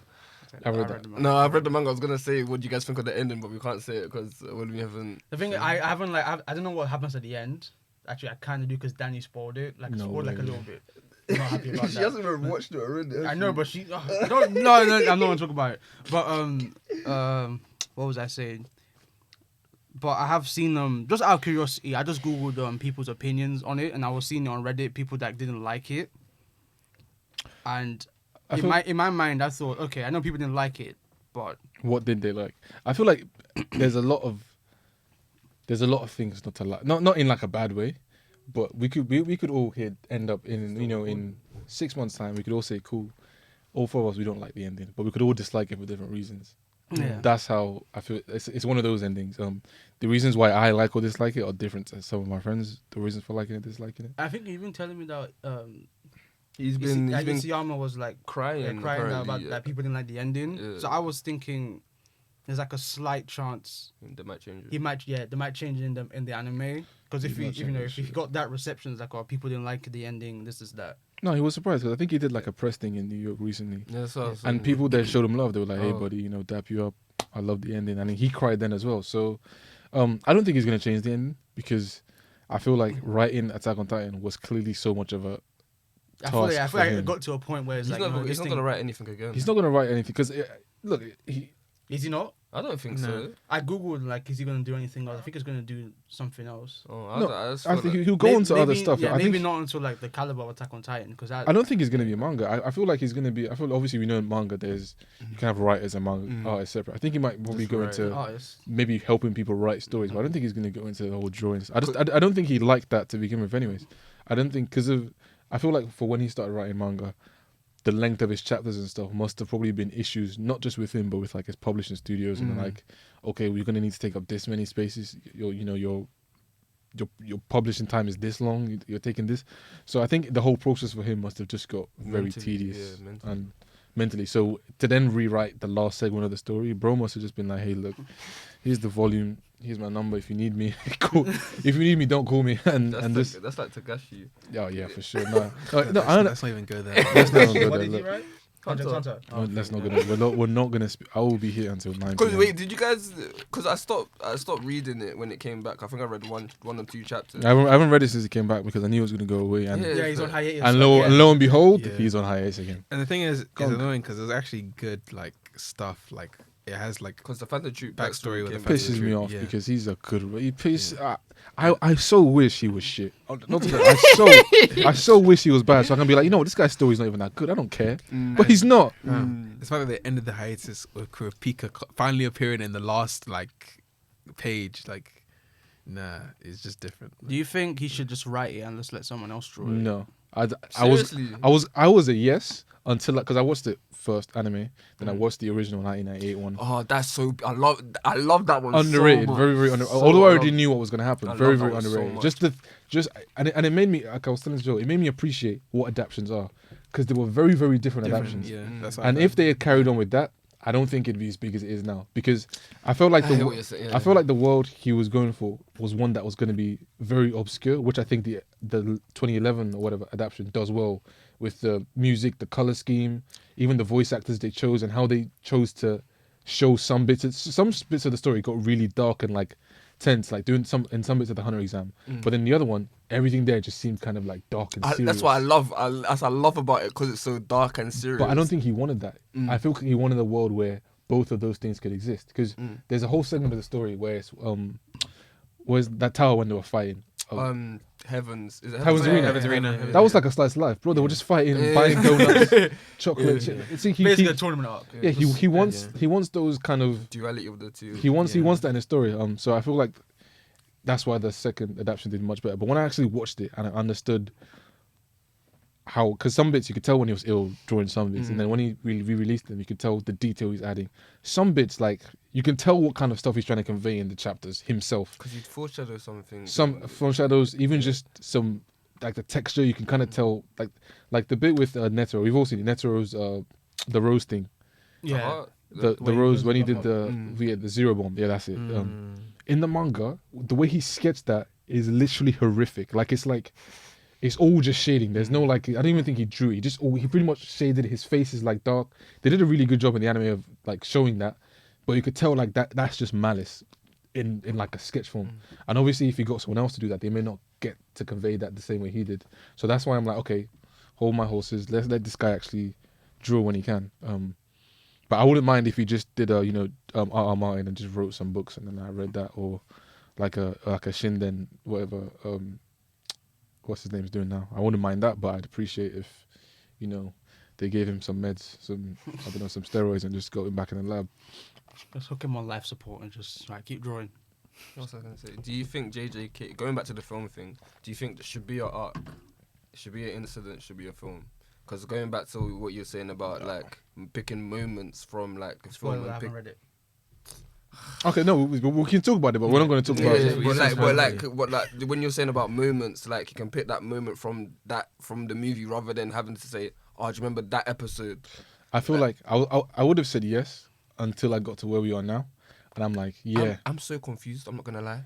I've read the manga. No, I've read the manga. I was gonna say, what do you guys think of the ending, but we can't say it because we haven't. The thing, I haven't I don't know what happens at the end. Actually, I kind of do, because Danny spoiled it. Like, spoiled like a little bit. I'm not happy about She that. hasn't even watched it already. I know, but she. No, I'm not gonna talk about it. But what was I saying? But I have seen them just out of curiosity. I just googled people's opinions on it, and I was seeing it on Reddit. People that didn't like it, and in my mind, I thought, okay, I know people didn't like it, but what did they like? I feel like there's a lot of things not to like. Not in like a bad way, but we could all end up in in 6 months' time. We could all say, cool, all 4 of us, we don't like the ending, but we could all dislike it for different reasons. Yeah. That's how I feel. It's one of those endings. The reasons why I like or dislike it are different to some of my friends. The reasons for liking it, disliking it. I think you've been telling me that he's been Isayama was like crying about that people didn't like the ending. Yeah. So I was thinking there's like a slight chance they might change it. they might change it in the anime, because if he got that reception, it's like, oh, people didn't like the ending, this is that. No, he was surprised because I think he did like a press thing in New York recently. Yeah, and people then showed him love. They were like, hey, buddy, dap you up. I love the ending. And he cried then as well. So I don't think he's going to change the ending, because I feel like writing Attack on Titan was clearly so much of a task. I feel like it got to a point where it's he's not going to write anything again. He's not going to write anything because, look, is he not? I don't think so. I googled like, is he going to do anything else? I think he's going to do something else. I think he'll go on to other stuff. Yeah, I maybe think not until like the caliber of Attack on Titan, because I don't think he's going to be a manga. I feel like he's going to be. I feel obviously we know in manga you can have writers and manga artists separate. I think he might probably go into maybe helping people write stories, but I don't think he's going to go into the whole drawings. I don't think he liked that to begin with. Anyways, I don't think I feel like for when he started writing manga, the length of his chapters and stuff must have probably been issues, not just with him, but with like his publishing studios, and like, okay, we're gonna need to take up this many spaces. Your publishing time is this long. You're taking this, so I think the whole process for him must have just got very tedious and mentally. So to then rewrite the last segment of the story, bro must have just been like, hey, look, here's the volume. here's my number. If you need me, call. If you need me, don't call me. That's like Tagashi. Oh yeah, for sure. No, I don't. Let's not even go there. Let's not go What there. did he Look, write? Hunter. no, let's not go there. We're not gonna. I will be here until 9 Cause p.m. wait, did you guys? Cause I stopped reading it when it came back. I think I read one or two chapters. I haven't read it since he came back because I knew it was gonna go away. And Yeah. He's on hiatus. and lo and behold, Yeah. he's on hiatus again. And the thing is, it's Gone. annoying because there's actually good like stuff. Like it has like Cause the Phantom Troop Backstory with came the back. Pisses me off Yeah. because he's a good. He piss. Yeah. I so wish he was shit. Not to I so wish he was bad so I can be like, you know what, this guy's story's not even that good. I don't care, but he's not. It's fact that they ended the hiatus with Kurapika finally appearing in the last like page. Like, nah, it's just different. Do you think he should just write it and just let someone else draw it? No, I Seriously? was a yes until because I watched the first anime, then I watched the original 1998 one. Oh, that's so. I love that one. Underrated, so much. very underrated. So Although I love- already knew what was gonna happen, I very love that one so underrated. much. And it made me, like I was telling Joe, it made me appreciate what adaptations are because they were very different adaptations. Yeah, that's how And I if felt. they had carried on with that, I don't think it'd be as big as it is now because I felt like I hear what you're saying, yeah. I felt like the world he was going for was one that was going to be very obscure, which I think the 2011 or whatever adaptation does well with the music, the color scheme, even the voice actors they chose and how they chose to show some bits of the story got really dark and like tense, like doing some bits of the Hunter exam. But then the other one, everything there just seemed kind of like dark and serious. That's what I love. That's what I love about it because it's so dark and serious. But I don't think he wanted that. I feel he wanted a world where both of those things could exist. Because there's a whole segment of the story where it's where's that tower when they were fighting. Heavens. Is it Heaven's Arena. Heaven's Arena. That was like a slice of life, bro. They were just fighting, buying donuts, chocolate. See, Basically a tournament arc. he wants those kind of duality of the two. he wants that in his story. So I feel like that's why the second adaptation did much better. But when I actually watched it and I understood how, because some bits you could tell when he was ill drawing some bits, and then when he re-released them, you could tell the detail he's adding. Some bits, like you can tell what kind of stuff he's trying to convey in the chapters himself. Because he'd foreshadow something. Some foreshadows, even just some like the texture, you can kind of tell, like the bit with Netero. We've all seen it. Netero's the rose thing. Yeah. The way he rose does when he the did bomb the zero bomb. Yeah, that's it. In the manga, the way he sketched that is literally horrific. Like it's all just shading. There's no like, I don't even think he drew it. He pretty much shaded it. His face is like dark. They did a really good job in the anime of like showing that, but you could tell like that's just malice in like a sketch form. And obviously if you got someone else to do that, they may not get to convey that the same way he did. So that's why I'm like, okay, hold my horses. Let's let this guy actually draw when he can. But I wouldn't mind if he just did R.R. Martin and just wrote some books and then I read that, or like a Shinden, whatever, what's his name's doing now. I wouldn't mind that, but I'd appreciate if, they gave him some meds, some steroids and just got him back in the lab. Let's hook him on life support and just keep drawing. What was I going to say? Do you think JJK, going back to the film thing, do you think there should be an arc? Should be an incident, should be a film? Because going back to what you're saying about like picking moments from like a film Spoiler, I and haven't read it. Okay, no, we can talk about it, but we're not going to talk about it. but like when you're saying about moments, like you can pick that moment from the movie rather than having to say, oh, do you remember that episode? I feel like I would have said yes until I got to where we are now, and I'm like, yeah. I'm so confused. I'm not gonna lie.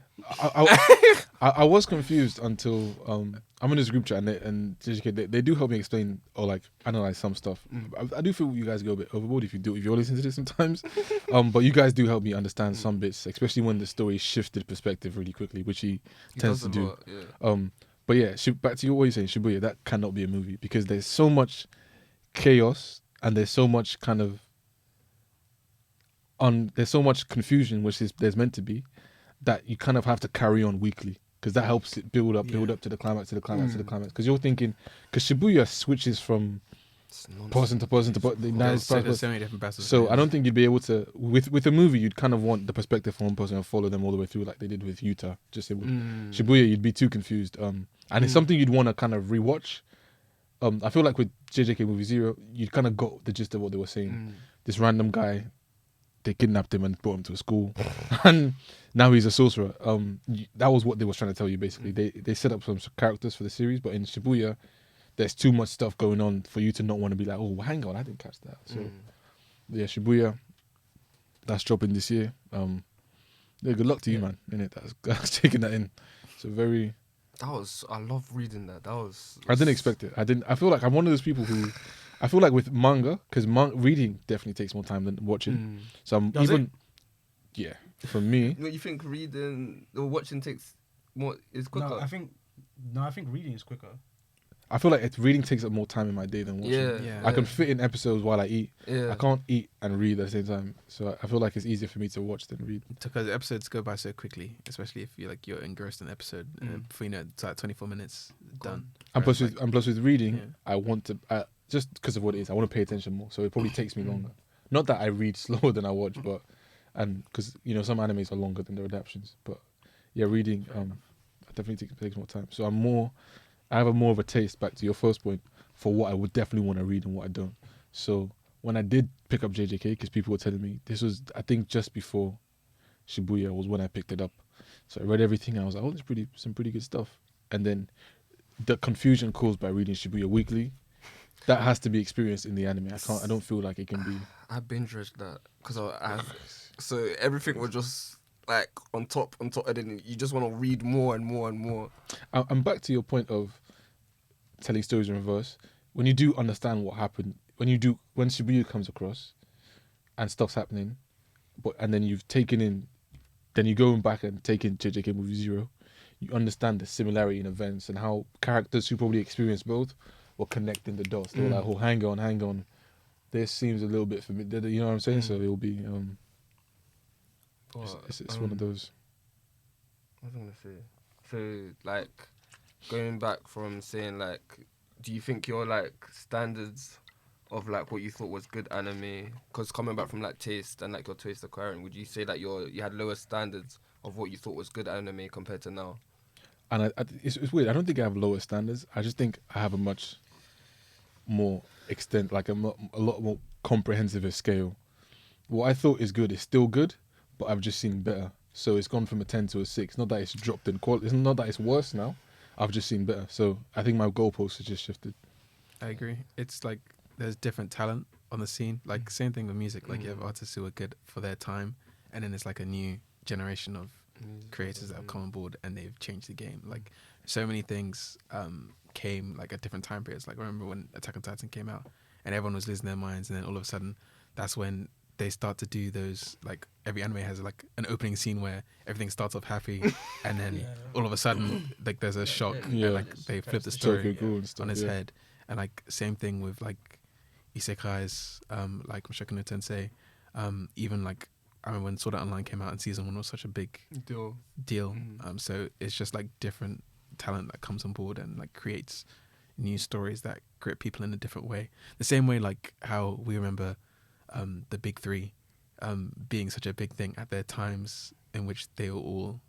I was confused until I'm in this group chat and they do help me explain or like analyze some stuff. I do feel you guys go a bit overboard if you're listening to this sometimes, but you guys do help me understand some bits, especially when the story shifted perspective really quickly, which he tends to do. Lot, yeah. But yeah, back to what you're saying, Shibuya, that cannot be a movie because there's so much chaos and there's so much kind of there's so much confusion, which there's meant to be, that you kind of have to carry on weekly because that helps it build up to the climax, to the climax. Because you're thinking, because Shibuya switches from person to person to There's so many different passages. so I don't think you'd be able to with a movie. You'd kind of want the perspective from one person and follow them all the way through, like they did with Utah. Just say Shibuya, you'd be too confused. And it's something you'd want to kind of rewatch. I feel like with JJK Movie Zero, you kind of got the gist of what they were saying. This random guy, they kidnapped him and brought him to a school, and now he's a sorcerer. That was what they were trying to tell you basically. They set up some characters for the series, but in Shibuya, there's too much stuff going on for you to not want to be like, oh, well, hang on, I didn't catch that. So yeah, Shibuya, that's dropping this year. Yeah, good luck to you, Yeah. man. Innit? That's taking that in. So very. I love reading that. I didn't expect it. I feel like I'm one of those people who, I feel like with manga, because reading definitely takes more time than watching. Mm. So I'm Does even. Yeah, for me, No, you think reading or watching takes more is quicker? No, I think reading is quicker. I feel like reading takes up more time in my day than watching. Yeah, Yeah. I can fit in episodes while I eat. Yeah. I can't eat and read at the same time. So I feel like it's easier for me to watch than read. Because episodes go by so quickly, especially if you're engrossed in an episode. And before you know it, it's like 24 minutes done. And plus, Whereas, with reading, yeah. I want to just because of what it is. I want to pay attention more, so it probably takes me longer. Not that I read slower than I watch, but because some animes are longer than their adaptations. But yeah, reading I definitely takes more time. So I have more of a taste. Back to your first point for what I would definitely want to read and what I don't. So when I did pick up JJK, because people were telling me this was, I think, just before Shibuya was when I picked it up. So I read everything. And I was like, oh, there's some pretty good stuff. And then the confusion caused by reading Shibuya Weekly, that has to be experienced in the anime. I don't feel like it can be. I binge watched that because so everything was just like on top, and then you just want to read more and more and more. I'm back to your point of telling stories in reverse. When you do understand what happened, when Shibuya comes across and stuff's happening, and then you've taken in, then you go back and take in JJK Movie Zero, you understand the similarity in events and how characters who probably experienced both were connecting the dots. They were like, oh, hang on. This seems a little bit familiar. You know what I'm saying? So it'll be, it's one of those. What was I gonna say? So like, going back from saying like, do you think your like standards of like what you thought was good anime, because coming back from like taste and like your taste acquiring, would you say that you had lower standards of what you thought was good anime compared to now? And it's weird. I don't think I have lower standards. I just think I have a much more like a lot more comprehensive scale. What I thought is good is still good, but I've just seen better. So it's gone from a 10 to a 6. Not that it's dropped in quality. It's not that it's worse now. I've just seen better. So I think my goalposts have just shifted. I agree. It's like there's different talent on the scene. Like same thing with music. Like you have artists who are good for their time, and then it's like a new generation of creators that have come on board and they've changed the game. Like so many things came like at different time periods. Like I remember when Attack on Titan came out and everyone was losing their minds, and then all of a sudden that's when they start to do those, like every anime has like an opening scene where everything starts off happy and then all of a sudden like there's a shock and like they flip the story on its head. And like same thing with like isekais, like Mushoku no Tensei, even like I remember when Sword Art Online came out and season 1 was such a big deal. So it's just like different talent that comes on board and like creates new stories that grip people in a different way. The same way like how we remember the big three being such a big thing at their times in which they were all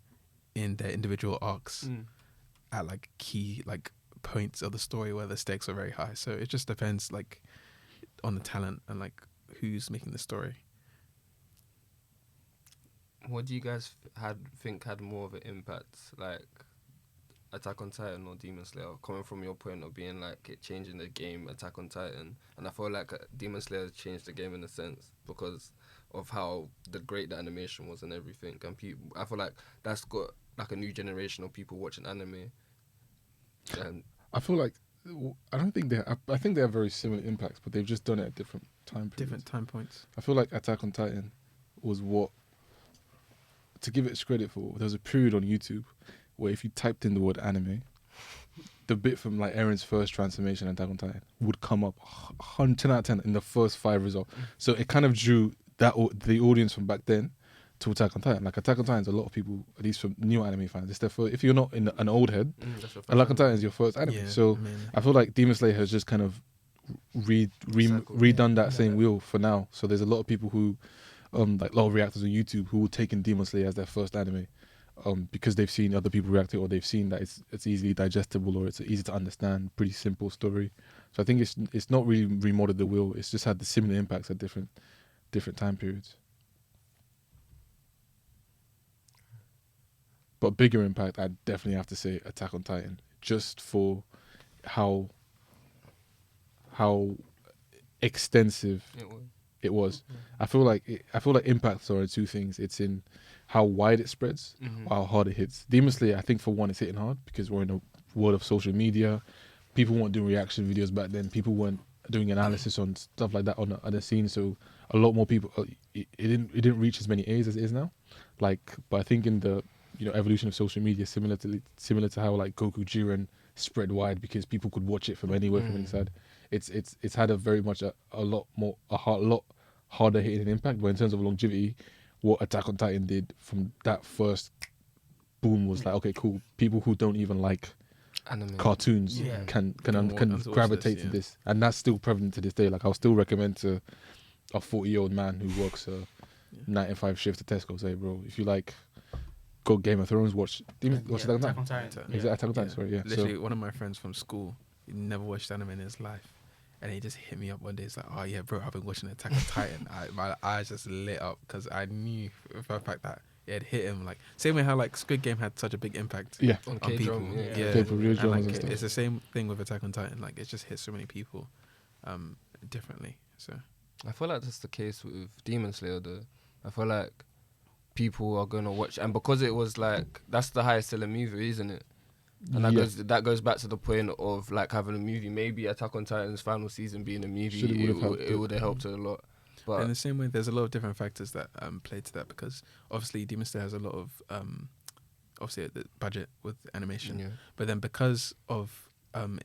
in their individual arcs at like key like points of the story where the stakes are very high. So it just depends like on the talent and like who's making the story. What do you guys think had more of an impact, like Attack on Titan or Demon Slayer? Coming from your point of being like it changing the game, Attack on Titan, and I feel like Demon Slayer has changed the game in a sense because of how great the animation was and everything. And I feel like that's got like a new generation of people watching anime. And I feel like I think they have very similar impacts, but they've just done it at different time periods. Different time points. I feel like Attack on Titan was what, to give it its credit for, there was a period on YouTube where if you typed in the word anime, the bit from like Eren's first transformation in Attack on Titan would come up 10 out of 10 in the first 5 results. So it kind of drew the audience from back then to Attack on Titan. Like Attack on Titan is a lot of people, at least from new anime fans, it's their first, if you're not in an old head, Attack on Titan is your first anime. Yeah, so I feel like Demon Slayer has just kind of redone that same wheel for now. So there's a lot of people who like a lot of reactors on YouTube who will take in Demon Slayer as their first anime, because they've seen other people react to it, or they've seen that it's easily digestible, or it's easy to understand, pretty simple story. So I think it's not really remodeled the wheel. It's just had the similar impacts at different time periods. But bigger impact, I definitely have to say Attack on Titan, just for how extensive it was. I feel like impacts are in two things. It's in how wide it spreads, Mhm. or how hard it hits. Demon Slayer, I think for one, it's hitting hard because we're in a world of social media. People weren't doing reaction videos back then. People weren't doing analysis on stuff like that on the other scenes. So a lot more people. It didn't reach as many A's as it is now. Like, but I think in the evolution of social media, similar to how like Goku Jiren spread wide because people could watch it from anywhere from inside. It's had a very much a lot harder hitting impact. But in terms of longevity, what Attack on Titan did from that first boom was like, okay, cool. People who don't even like Anime. cartoons Yeah. can watch gravitate this, to yeah. this, and that's still prevalent to this day. Like, I'll still recommend to a 40-year-old man who works a 9 to 5 shift at Tesco, say, bro, if you like Game of Thrones, watch Attack on Attack Titan. on Titan. Yeah. Exactly, Attack on Titan. Sorry, yeah. Literally, one of my friends from school, he never watched anime in his life, and he just hit me up one day. He's like, "Oh yeah, bro, I've been watching Attack on Titan." My eyes just lit up because I knew for a fact that it had hit him. Like same way how like Squid Game had such a big impact Yeah, On on people. K-drama, yeah. Yeah, K-pop, real and dramas like and stuff. it's the same thing with Attack on Titan. Like it just hits so many people differently. So I feel like that's the case with Demon Slayer though. I feel like people are gonna watch, and because it was like that's the highest selling movie, isn't it? And that goes back to the point of like having a movie. Maybe Attack on Titan's final season being a movie, it would have helped it a lot. But in the same way, there's a lot of different factors that play to that because obviously Demon Slayer has a lot of obviously the budget with animation, yeah. but then because of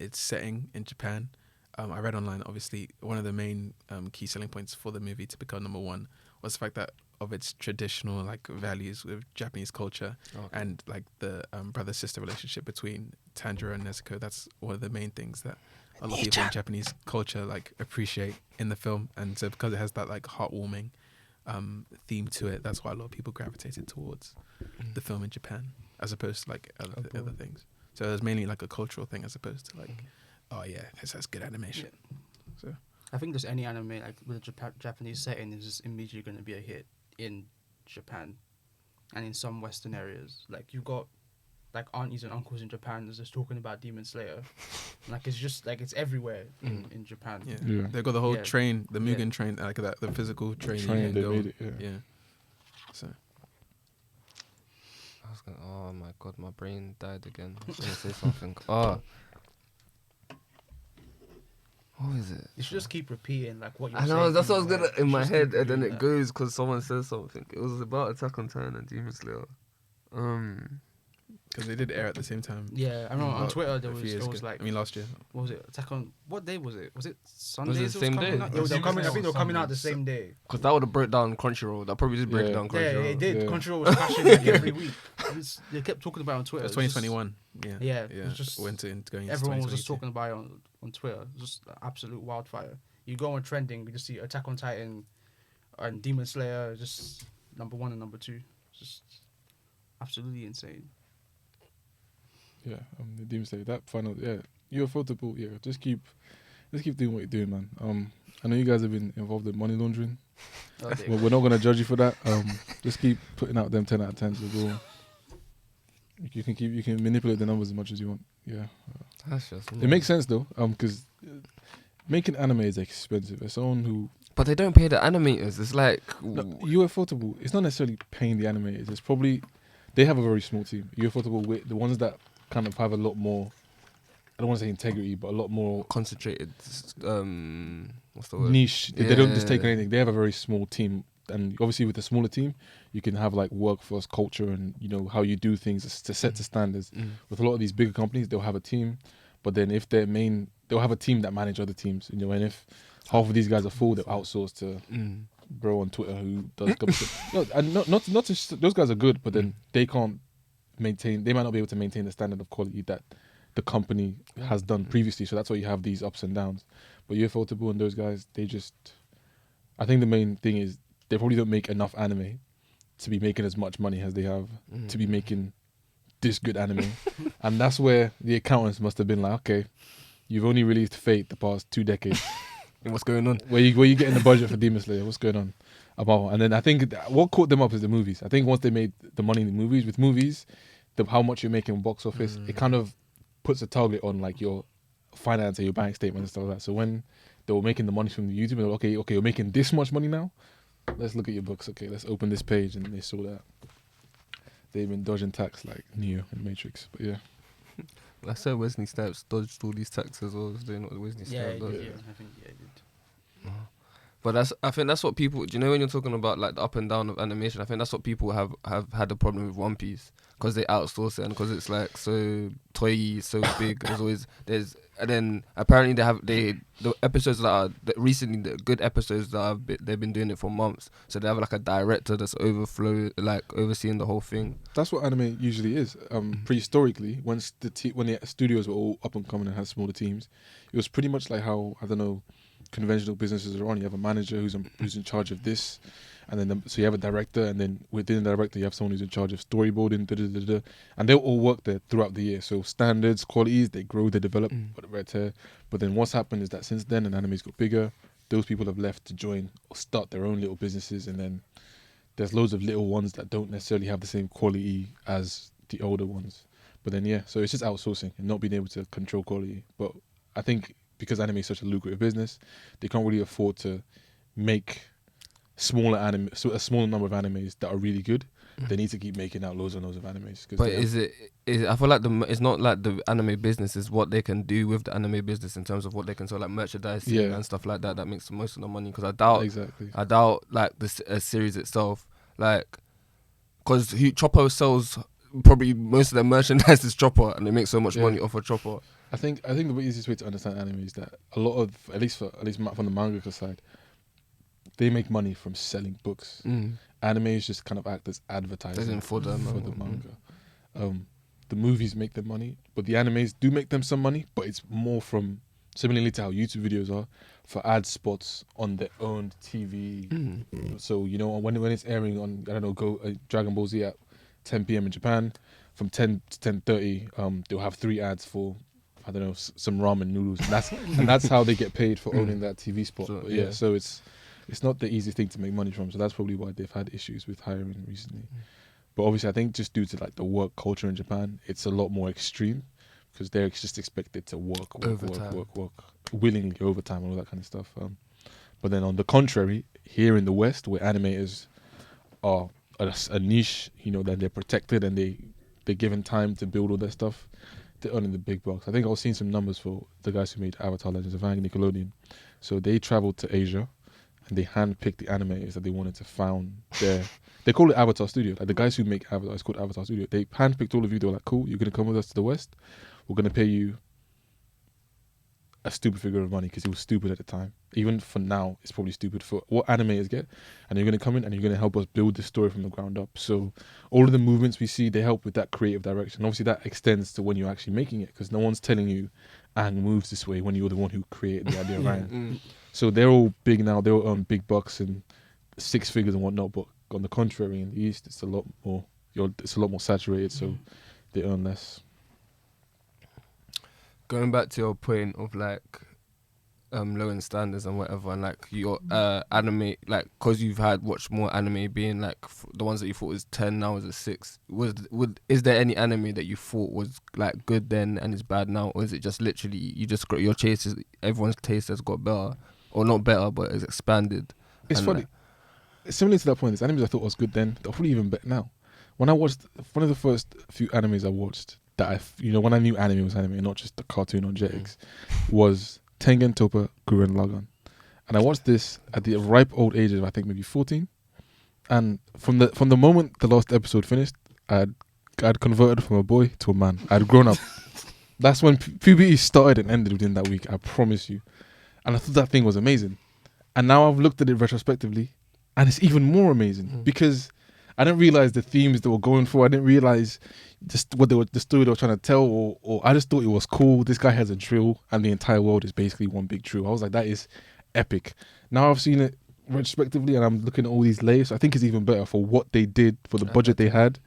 its setting in Japan, I read online obviously one of the main key selling points for the movie to become number one was the fact that of its traditional like values with Japanese culture and like the brother-sister relationship between Tanjiro and Nezuko. That's one of the main things that a lot of people in Japanese culture like appreciate in the film, and so because it has that like heartwarming theme to it, that's why a lot of people gravitated towards the film in Japan as opposed to like other things. So it was mainly like a cultural thing as opposed to like, oh yeah, this has good animation. So I think just any anime like with a Japanese setting is just immediately going to be a hit in Japan and in some Western areas. Like you've got like aunties and uncles in Japan that's just talking about Demon Slayer. Like it's just like it's everywhere in Japan. yeah, they've got the whole train, the Mugen Yeah. train, like that, the physical train. Train, they made it, yeah. So I was gonna, oh my god, my brain died again. I was gonna say something. Oh, what is it? You should just keep repeating like what you're I saying. know, that's what I was your gonna head. in You my should head, just keep and then repeating it that. goes because someone says something. It was about Attack on Titan and Demon Slayer. because they did air at the same time. Yeah, I remember on About Twitter there a was few years it was ago. like I mean last year. what was it? Attack on what day was it? Was it Sundays? the it was same coming day? out? Yeah, they were coming. I think they were coming out the same day. Because that would have broke down Crunchyroll. That probably did break Yeah. down Yeah, Crunchyroll. it did. Yeah. Crunchyroll was crashing like every week. They kept talking about it on It Twitter. was It was just- 2021. Yeah. Yeah, it was just went in going into Everyone was just 2022. talking about it on Twitter. It was just absolute wildfire. You go on trending, you just see Attack on Titan and Demon Slayer, just number 1 and number 2. Just absolutely insane. Yeah, the Demon Slayer, that final, you're affordable. Yeah, just keep doing what you're doing, man. I know you guys have been involved in money laundering. Oh, there you Well, go. we're not gonna judge you for that. Just keep putting out them 10 out of 10s. You can manipulate the numbers as much as you want. Yeah, That's just. it makes sense though. Because making anime is expensive. As someone who But they don't pay the animators. It's like. you're affordable. It's not necessarily paying the animators. It's probably they have a very small team. You're affordable with the ones that kind of have a lot more. I don't want to say integrity, but a lot more Concentrated. What's the word? niche. They don't just take Yeah. anything. They have a very small team, and obviously with a smaller team, you can have like workforce culture and how you do things to set the standards. With a lot of these bigger companies, they'll have a team, but then if they'll have a team that manage other teams. And if half of these guys are full, they'll outsource to bro on Twitter who does. No, and not just those guys are good, but then they can't maintain. They might not be able to maintain the standard of quality that the company has done previously. So that's why you have these ups and downs. But Ufotable and those guys, I think the main thing is they probably don't make enough anime to be making as much money as they have to be making this good anime. And that's where the accountants must have been like, okay, you've only released Fate the past 2 decades. What's going on? Where you getting the budget for Demon Slayer? What's going on? And then I think what caught them up is the movies. I think once they made the money in the movies, with movies, how much you're making box office, it kind of puts a target on like your finance and your bank statement and stuff like that. So when they were making the money from the YouTube, they were okay, you're making this much money now. Let's look at your books. Okay, let's open this page, and they saw that. they've been dodging tax like Neo in Matrix. But yeah, I said Wesley Snipes dodged all these taxes, or was doing what Wesley Yeah, Snipes does. I think it did. But I think that's what people. Do you know when you're talking about like the up and down of animation? I think that's what people have had a problem with One Piece because they outsource it and because it's like so toy, so big. And then apparently the episodes recently the good episodes they've been doing it for months. So they have like a director that's overseeing the whole thing. that's what anime usually is. Prehistorically, when the studios were all up and coming and had smaller teams, it was pretty much like how, I don't know, conventional businesses are on. You have a manager who's in charge of this, and then so you have a director, and then within the director you have someone who's in charge of storyboarding, and they'll all work there throughout the year. So standards, qualities, they grow, they develop, but then what's happened is that since then, and anime's got bigger, those people have left to join or start their own little businesses, and then there's loads of little ones that don't necessarily have the same quality as the older ones. But then so it's just outsourcing and not being able to control quality. But I think because anime is such a lucrative business, they can't really afford to make a smaller number of animes that are really good. They need to keep making out loads and loads of animes. But is it? I feel like it's not like the anime business is what they can do with the anime business in terms of what they can sell, like merchandise and stuff like that. That makes most of the money. Because I doubt like a series itself, like because Chopper sells probably most of their merchandise is Chopper, and they make so much money off of Chopper. I think the easiest way to understand anime is that a lot of at least from the mangaka side, they make money from selling books. Animes just kind of act as advertising for the manga. The movies make them money, but the animes do make them some money, but it's more from, similarly to how YouTube videos are, for ad spots on their own TV. So, you know, when it's airing on, I don't know, Dragon Ball Z at 10 p.m. in Japan, from 10 to 10:30, they'll have 3 ads for, I don't know, some ramen noodles. And that's how they get paid for owning that TV spot. So it's not the easiest thing to make money from. So that's probably why they've had issues with hiring recently. But obviously, I think just due to like the work culture in Japan, it's a lot more extreme because they're just expected to work willingly, overtime and all that kind of stuff. But then on the contrary, here in the West, where animators are a niche, you know, that they're protected and they're given time to build all their stuff, they're earning the big bucks. I think I was seeing some numbers for the guys who made Avatar: Legends of Aang, Nickelodeon. So they traveled to Asia and they handpicked the animators that they wanted to found their. They call it Avatar Studio. Like the guys who make Avatar, it's called Avatar Studio. They handpicked all of you. They were like, "Cool, you're gonna come with us to the West. We're gonna pay you a stupid figure of money," because it was stupid at the time. Even for now, it's probably stupid for what animators get. And you're gonna come in and you're gonna help us build this story from the ground up. So all of the movements we see, they help with that creative direction. Obviously, that extends to when you're actually making it, because no one's telling you Aang moves this way when you're the one who created the idea of Aang. So they're all big now. They're all big bucks and 6 figures and whatnot. But on the contrary, in the East, it's a lot more. It's a lot more saturated, so they earn less. Going back to your point of like lowering standards and whatever, and like your anime, like because you've watched more anime, being like the ones that you thought was 10 now is a 6. Is there any anime that you thought was like good then and is bad now, or is it just literally you just got your chases? Everyone's taste has got better, or not better, but it's expanded. It's funny. Similar to that point, there's animes I thought was good then, they're probably even better now. When I watched one of the first few animes I watched that when I knew anime was anime and not just the cartoon on Jetix, was Tengen Toppa Gurren Lagann. And I watched this at the ripe old age of I think maybe 14. And from the moment the last episode finished, I'd converted from a boy to a man. I'd grown up. That's when puberty started and ended within that week, I promise you. And I thought that thing was amazing. And now I've looked at it retrospectively, and it's even more amazing because I didn't realize the themes they were going for. I didn't realize just the story they were trying to tell, or I just thought it was cool. This guy has a drill, and the entire world is basically one big drill. I was like, that is epic. Now I've seen it retrospectively, and I'm looking at all these layers. I think it's even better for what they did, for the budget they had,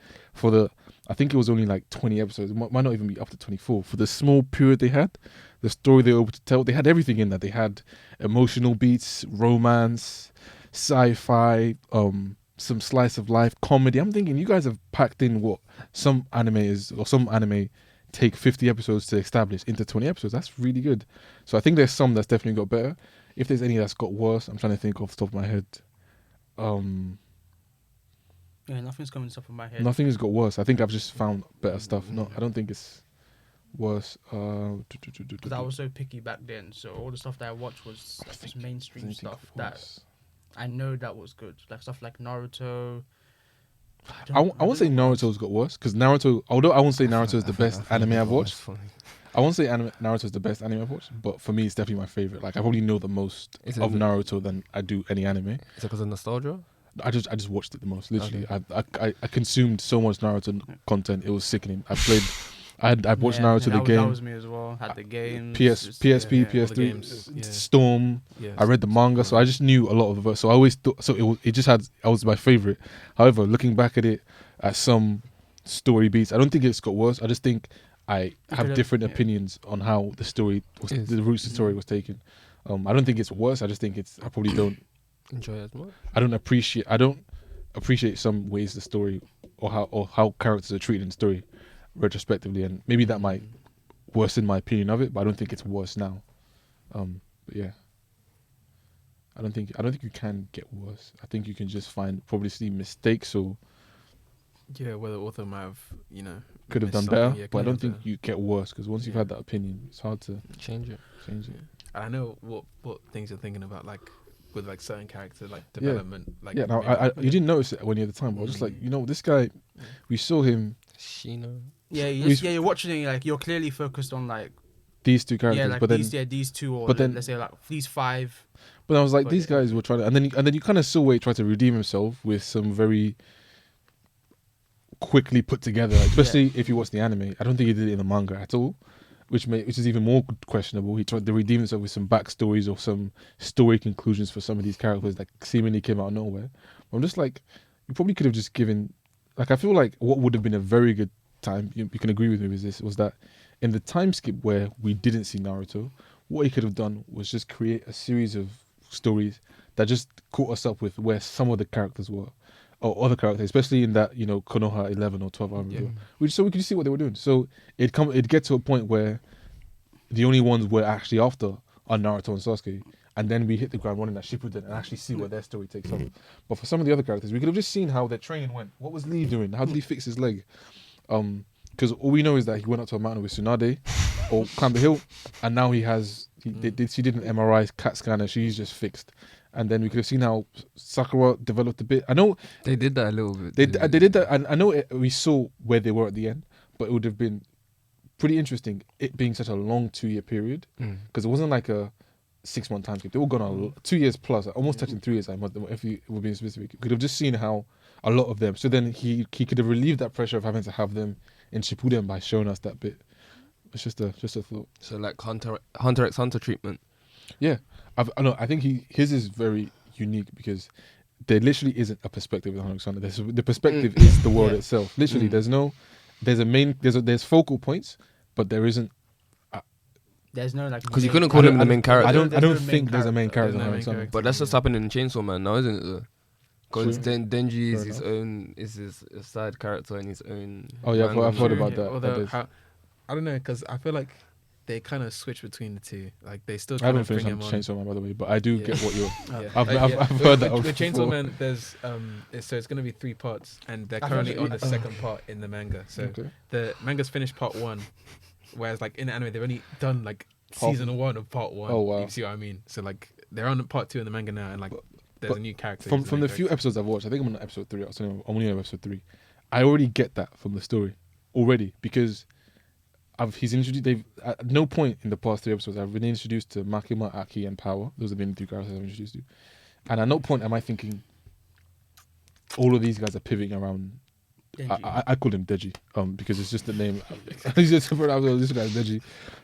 I think it was only like 20 episodes. It might not even be up to 24. For the small period they had, the story they were able to tell, they had everything in that. They had emotional beats, romance, sci-fi, some slice of life, comedy. I'm thinking you guys have packed in what some anime take 50 episodes to establish into 20 episodes. That's really good. So I think there's some that's definitely got better. If there's any that's got worse, I'm trying to think off the top of my head. Yeah, nothing's coming top of my head. Nothing has got worse. I think I've just found better stuff. No, I don't think it's worse. Because I was so picky back then, so all the stuff that I watched was just mainstream stuff that I know that was good. Like stuff like Naruto. I won't say Naruto's got worse because Naruto. Although I won't say Naruto is the best anime I've watched. I won't say Naruto is the best anime I've watched, but for me, it's definitely my favorite. Like I probably know the most of Naruto than I do any anime. Is it because of nostalgia? I just watched it the most. Literally, okay. I consumed so much Naruto content. It was sickening. I watched Naruto the game. That was me as well. Had the games. PSP, PS3, Storm. Yes. I read the manga, so I just knew a lot of the verse. So I always thought. So I was my favorite. However, looking back at it, at some story beats, I don't think it's got worse. I just think I have different opinions on how the story, the routes the story was taken. I don't think it's worse. I just think I probably don't enjoy it as much. I don't appreciate some ways the story or how characters are treated in the story retrospectively, and maybe that might worsen my opinion of it, but I don't think it's worse now. But yeah, I don't think you can get worse. I think you can just probably see mistakes or where the author might have could have done better, but I don't think you get worse because once you've had that opinion, it's hard to change it. And I know what things you're thinking about, like with like certain character like development. Now you didn't notice it when you had the time, but I was just like, this guy, we saw him. Shino. Yeah, you're watching it, like you're clearly focused on like these two characters, like but these two, or let's say like these five. But I was like, these guys were trying to, and then you kind of saw where he tried to redeem himself with some very quickly put together, especially if you watch the anime. I don't think he did it in the manga at all, which is even more questionable. He tried to redeem himself with some backstories or some story conclusions for some of these characters that seemingly came out of nowhere. I'm just like, you probably could have just given, like, I feel like what would have been a very good time, you can agree with me with this, was that in the time skip where we didn't see Naruto, what he could have done was just create a series of stories that just caught us up with where some of the characters were, or other characters, especially in that, Konoha 11 or 12 hour video. So we could see what they were doing. So it'd get to a point where the only ones we're actually after are Naruto and Sasuke, and then we hit the ground running at Shippuden and actually see where their story takes off. But for some of the other characters, we could have just seen how their training went. What was Lee doing? How did he fix his leg? Because all we know is that he went up to a mountain with Tsunade or climbed a hill, and now she did an MRI CAT scan and she's just fixed. And then we could have seen how Sakura developed a bit. I know they did that a little bit. They did that, and I know we saw where they were at the end, but it would have been pretty interesting it being such a long 2-year period, because it wasn't like a 6-month time skip. They were gone on 2 years plus, almost touching 3 years. If you were being specific, you could have just seen how a lot of them. So then he could have relieved that pressure of having to have them in Shippuden by showing us that bit. It's just a thought. So like Hunter x Hunter treatment. Yeah, I think his is very unique because there literally isn't a perspective with Hunter x Hunter. The perspective is the world itself. Literally, there's focal points, but there isn't. There's no like, because you couldn't call him the main character. I don't think there's a main character in Hunter x Hunter. But that's just happening in Chainsaw Man now, isn't it? Because Denji is his own, is his side character in his own. Oh yeah, I've heard about that. Although I don't know, because I feel like they kind of switch between the two. Like they still. I haven't finished Chainsaw Man, by the way, but I do get what you're. I've heard that. With Chainsaw Man, there's so it's gonna be 3 parts, and they're currently on the second part in the manga. So the manga's finished part 1, whereas like in the anime they've only done like season 1 of part 1. Oh wow! You see what I mean? So like they're on part 2 in the manga now, and like there's a new character. From the few episodes I've watched, I think I'm on episode 3. I'm only on episode 3. I already get that from the story already because. He's introduced. At no point in the past 3 episodes I've been introduced to Makima, Aki, and Power. Those have been the 3 characters I've introduced to. And at no point am I thinking all of these guys are pivoting around. I call him Deji, because it's just the name. He's just this guy's Deji.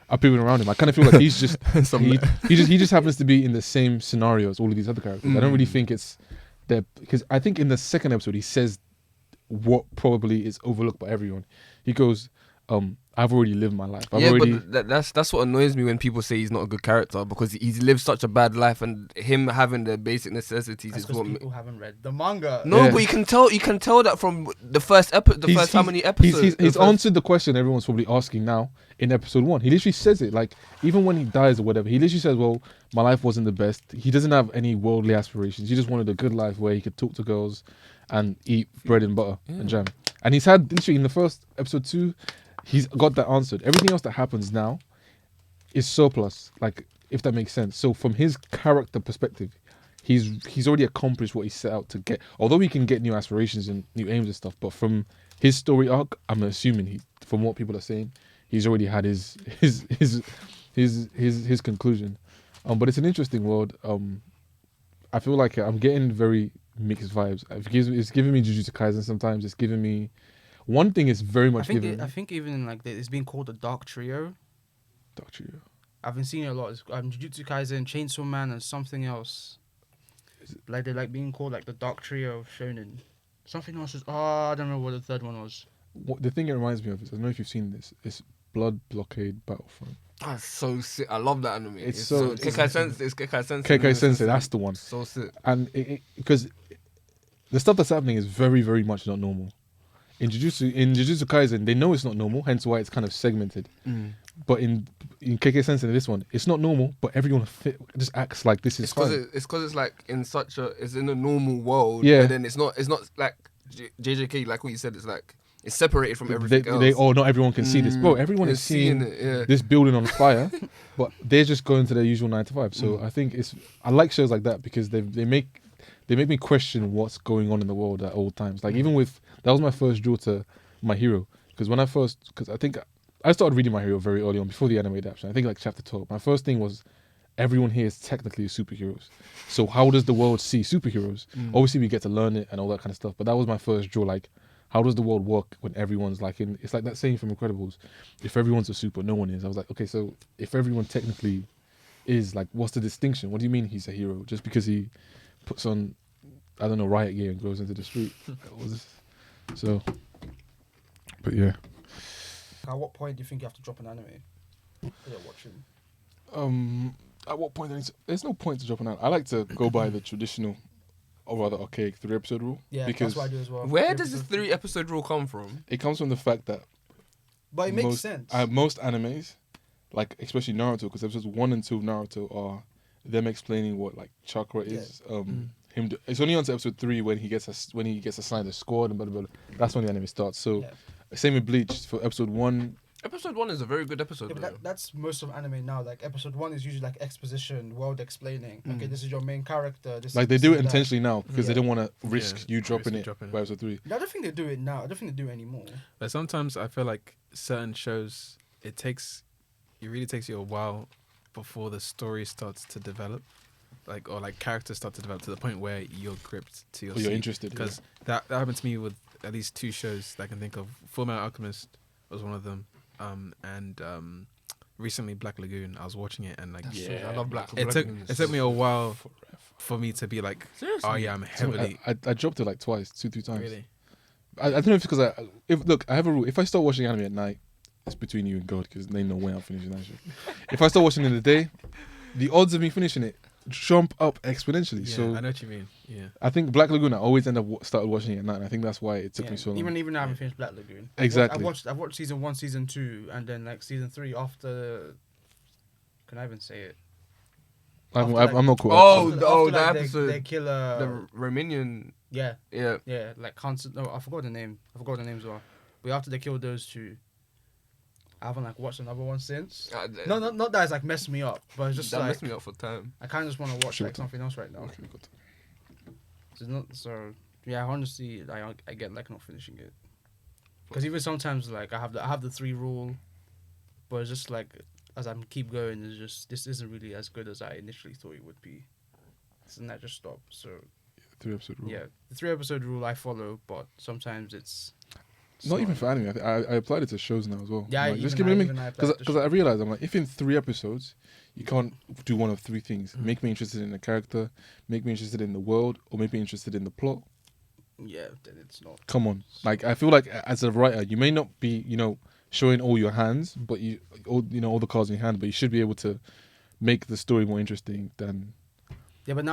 I'm pivoting around him. I kind of feel like he's just he just happens to be in the same scenario as all of these other characters. I don't really think it's there because I think in the second episode he says what probably is overlooked by everyone. He goes. I've already lived my life. I've Yeah, already. but that's what annoys me when people say he's not a good character, because he's lived such a bad life, and him having the basic necessities That's is because what. people haven't read the manga. No, Yeah. but you can tell that from the first how many episodes. He's answered the question everyone's probably asking now in episode 1. He literally says it, like, even when he dies or whatever, he literally says, well, my life wasn't the best. He doesn't have any worldly aspirations. He just wanted a good life where he could talk to girls and eat bread and butter and jam. And he's had, literally in the first episode 2, he's got that answered. Everything else that happens now is surplus, like, if that makes sense. So from his character perspective, he's already accomplished what he set out to get. Although he can get new aspirations and new aims and stuff, but from his story arc, I'm assuming from what people are saying, he's already had his conclusion. But it's an interesting world. I feel like I'm getting very mixed vibes. It's giving me Jujutsu Kaisen sometimes. It's giving me one thing. Is very much giving. I think even like it's being called the Dark Trio. Dark Trio. I've been seeing it a lot. It's, Jujutsu Kaisen, Chainsaw Man, and something else. Like they're like being called like the Dark Trio of Shonen. Something else is. Oh, I don't remember what the third one was. The thing it reminds me of is, I don't know if you've seen this. It's Blood Blockade Battlefront. That's so sick. I love that anime. It's so- Kekai Sensei. It's Kekai Sensei. Kekai Sensei, that's the one. So sick. And because the stuff that's happening is very, very much not normal. In Jujutsu Kaisen, they know it's not normal, hence why it's kind of segmented. But in KK Sensei, this one, it's not normal, but everyone just acts like this is It's fine. because it's like it's in a normal world. Yeah. But then it's not like JJK, like what you said. It's like it's separated from everything else. Not everyone can see this. Bro, everyone is seeing it. Yeah. this building on fire, but they're just going to their usual 9 to 5. So I think I like shows like that because they make me question what's going on in the world at all times. Like even that was my first draw to My Hero, because I think I started reading My Hero very early on before the anime adaptation. I think like chapter 12. My first thing was everyone here is technically superheroes. So how does the world see superheroes? Obviously we get to learn it and all that kind of stuff, but that was my first draw. Like, how does the world work when everyone's like it's like that saying from Incredibles, if everyone's a super, no one is. I was like, okay, so if everyone technically is, like, what's the distinction? What do you mean he's a hero? Just because he puts on, I don't know, riot gear and goes into the street? So, but yeah. At what point do you think you have to drop an anime that you're watching? At what point? There's no point to drop an anime. I like to go by the traditional, or rather archaic 3-episode rule. Yeah, because that's what I do as well. Where does this 3-episode rule come from? it comes from the fact that But it makes sense. most animes, like especially Naruto, because episodes 1 and 2 of Naruto are them explaining what like chakra is. It's only on to episode 3 when he gets assigned a squad and blah blah blah. That's when the anime starts. So same with Bleach for episode 1. Episode 1 is a very good episode. Yeah, but that's most of anime now. Like episode 1 is usually like exposition, world explaining. Okay, this is your main character. Like they do it intentionally now because they don't want to risk you dropping it dropping it. by episode 3. I don't think they do it now. I don't think they do it anymore. But sometimes I feel like certain shows, it really takes you a while before the story starts to develop, or characters start to develop to the point where you're gripped to your Or you're seat. interested. Because that happened to me with at least 2 shows that I can think of. Fullmetal Alchemist was one of them, and recently Black Lagoon. I was watching it and I love Black. it took me a while for me to be like, Seriously? oh yeah, I'm heavily. I dropped it like twice, 2-3 times. Really? I don't know if it's because I have a rule. If I start watching anime at night, it's between you and God because they know when I'm finishing that shit. If I start watching it in the day, the odds of me finishing it jump up exponentially. Yeah, So I know what you mean. Yeah. I think Black Lagoon, I always end up started watching it at night, and I think that's why it took me so long. Even now I haven't finished Black Lagoon. Exactly. I've watched season 1, season 2, and then like season 3 after. Can I even say it? I'm after, not cool. Oh, the like, episode. They kill The Romanian. yeah, Yeah. like constant. No, I forgot the name. I forgot the names were. But after they killed those 2, I haven't like watched another one since. No, not that it's like messed me up, but it's just that like messed me up for time. I kind of just want to watch like something else right now. Okay, good. So yeah, honestly, I get like not finishing it, because even sometimes like I have the 3 rule, but it's just like as I keep going, it's just this isn't really as good as I initially thought it would be, so then I just stop. So 3-episode rule. yeah, the 3-episode rule I follow, but sometimes it's Not even for anime. I applied it to shows now as well. Yeah, like, just even give me I applied it to because I realized I'm like, if in 3 episodes you can't do one of 3 things: make me interested in the character, make me interested in the world, or make me interested in the plot. yeah, then it's not. Come on, like I feel like as a writer, you may not be showing all your hands, but all the cards in your hand, but you should be able to make the story more interesting than. Yeah, but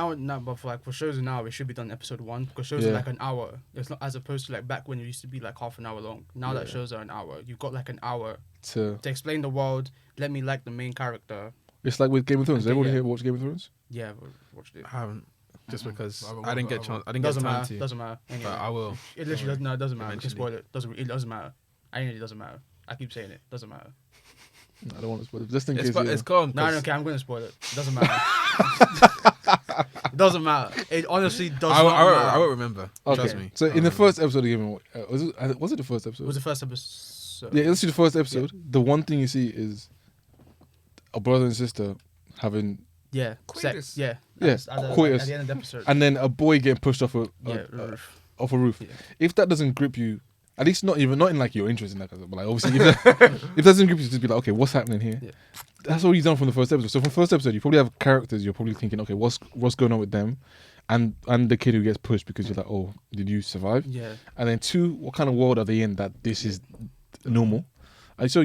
but for shows now, it should be done episode 1 because shows are like an hour. It's not as opposed to like back when it used to be like half an hour long. Now that shows are an hour, you've got like an hour to explain the world. Let me like the main character. It's like with Game of Thrones. Has everybody here watched Game of Thrones? Yeah, watched it. I haven't. Just because I I didn't get chance. I didn't get time to. Doesn't matter. Anyway. But I will. It literally doesn't. No, it doesn't matter. You can Eventually. spoil it. It doesn't matter. It doesn't matter. I keep saying it. Doesn't matter. No, I don't want to spoil it. Just in case. It's gone. No, okay, I'm going to spoil it. It doesn't matter. It doesn't matter. It honestly does not matter. I won't remember. Okay. Trust me. So in the first episode of Game of was it the first episode? It was the first episode. Yeah, let's see the first episode. The one thing you see is a brother and sister having, Yeah. Coitus. Sex. Yeah. Yeah, coitus. At the end of the episode. and then a boy getting pushed off a off a roof. Yeah. If that doesn't grip you, at least not in like your interest in that, but like obviously if that doesn't grip you, just be like, okay, what's happening here? Yeah. That's all he's done from the first episode. So from the first episode, you probably have characters. You're probably thinking, okay, what's going on with them, and the kid who gets pushed because you're like, oh, did you survive? Yeah. And then 2, what kind of world are they in that this is normal? And so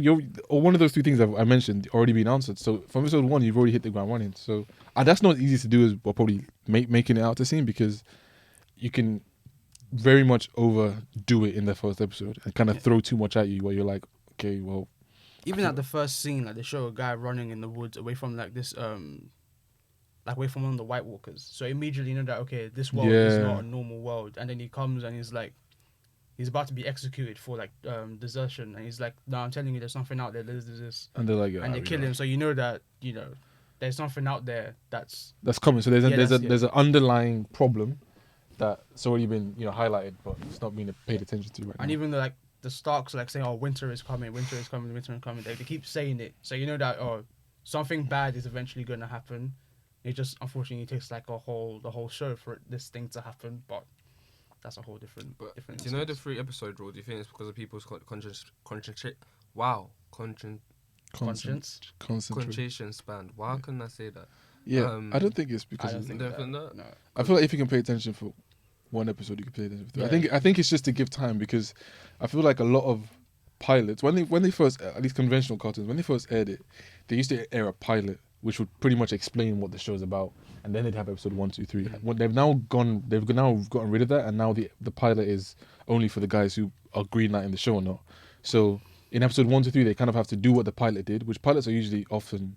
one of those 2 things I mentioned already been answered. So from episode 1, you've already hit the ground running. So that's not easy to do as well, probably making it out to scene, because you can very much overdo it in the first episode and kind of throw too much at you where you're like, okay, well. Even at the first scene, like they show a guy running in the woods away from like this like away from one of the White Walkers. So immediately you know that okay, this world is not a normal world. And then he comes and he's like, he's about to be executed for like desertion, and he's like, no, I'm telling you, there's something out there. There's this, And they're like, and they kill him. So you know that there's something out there that's coming. So there's Yeah, an underlying problem that's already been highlighted, but it's not being paid attention to right now. and even like the Starks like saying, oh, winter is coming. They keep saying it, so you know that something bad is eventually going to happen. It just unfortunately takes like the whole show for this thing to happen, but that's a whole different. But different do you know the 3-episode rule? Do you think it's because of people's concentration span? Why couldn't I say that? Yeah, I don't think it's because I don't of think that. No. I feel like if you can pay attention for one episode, you can pay attention for 3. Yeah. I think it's just to give time, because I feel like a lot of pilots when they first, at least conventional cartoons, when they first aired it, they used to air a pilot which would pretty much explain what the show's about, and then they'd have episode 1, 2, 3. When they've now gotten rid of that, and now the pilot is only for the guys who are greenlighting the show or not. So in episode 1 to 3, they kind of have to do what the pilot did, which pilots are usually often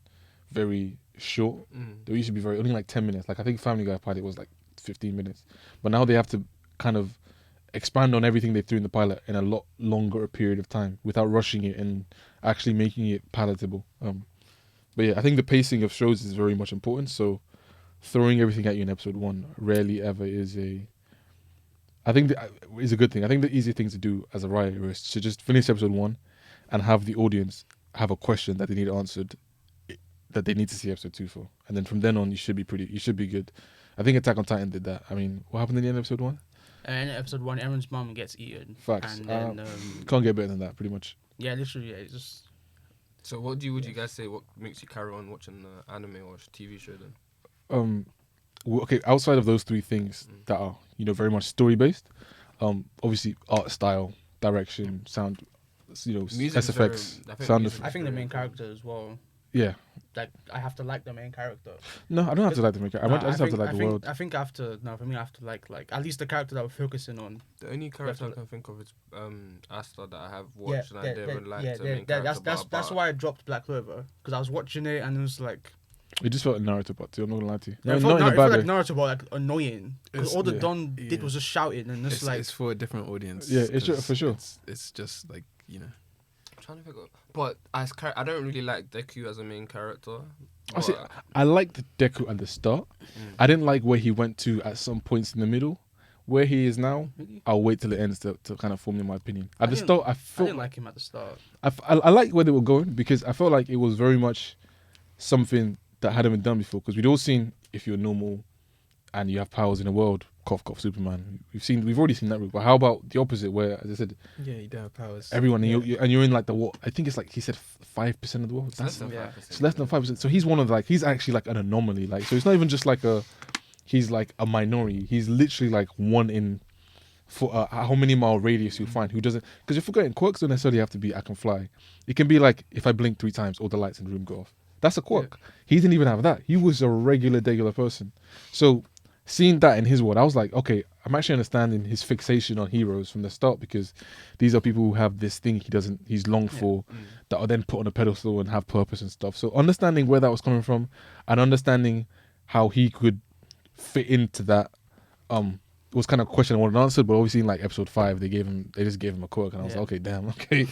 very short. They used to be only like 10 minutes. Like I think Family Guy pilot was like 15 minutes, but now they have to kind of expand on everything they threw in the pilot in a lot longer period of time without rushing it and actually making it palatable. But yeah, I think the pacing of shows is very much important. So throwing everything at you in episode 1 rarely ever is a good thing. I think the easier thing to do as a writer is to just finish episode 1 and have the audience have a question that they need answered, that they need to see episode 2 for, and then from then on you should be good. I think Attack on Titan did that. I mean, what happened in the end of episode 1? And in episode 1, Aaron's mom gets eaten. Facts. And then Can't get better than that, pretty much. yeah, literally, yeah, it's just. So would you guys say what makes you carry on watching anime or TV show then? Okay, outside of those 3 things that are very much story based, obviously art style, direction, sound, Music is SFX, very- sound. music I think the main character as well. Yeah. Like I have to like the main character. No, I don't have to like the maker. I just have to like the world. I think I have to. No, for me, I have to like at least the character that we're focusing on. The only character I can think of is Asta that I have Yeah, watched and I didn't like the main that's character. that's why I dropped Black Clover, because I was watching it and it was like. It just felt like Naruto, but I'm not gonna lie to you. Yeah, No, it not in a felt bad like way. Naruto, but like annoying. Because all the yeah. Don did was just shouting and it's like. It's for a different audience. Yeah, it's 'cause for sure. It's just like I'm trying to figure. But I don't really like Deku as a main character. I liked Deku at the start. I didn't like where he went to at some points in the middle. Where he is now, I'll wait till it ends to kind of form my opinion. At the start, I didn't like him at the start. I liked where they were going, because I felt like it was very much something that hadn't been done before. Because we'd all seen, if you're normal and you have powers in the world, cough cough Superman. We've already seen that route. But how about the opposite, where, as I said, you don't have powers. everyone and you're in like I think it's like he said 5% of the world. It's less than 5%. It's less than 5%. So he's one of he's actually like an anomaly. Like, so it's not even just like he's like a minority. He's literally like 1 in for how many mile radius you find. Who doesn't? Because if we're getting quirks, don't necessarily have to be I can fly. It can be like if I blink 3 times, all the lights in the room go off. That's a quirk. He didn't even have that. He was a regular person. So seeing that in his world, I was like, okay, I'm actually understanding his fixation on heroes from the start, because these are people who have this thing he's longed for, that are then put on a pedestal and have purpose and stuff. So understanding where that was coming from and understanding how he could fit into that, was kind of a question I wanted answered. But obviously in like episode 5, they just gave him a quirk, and I was like, okay, damn, okay.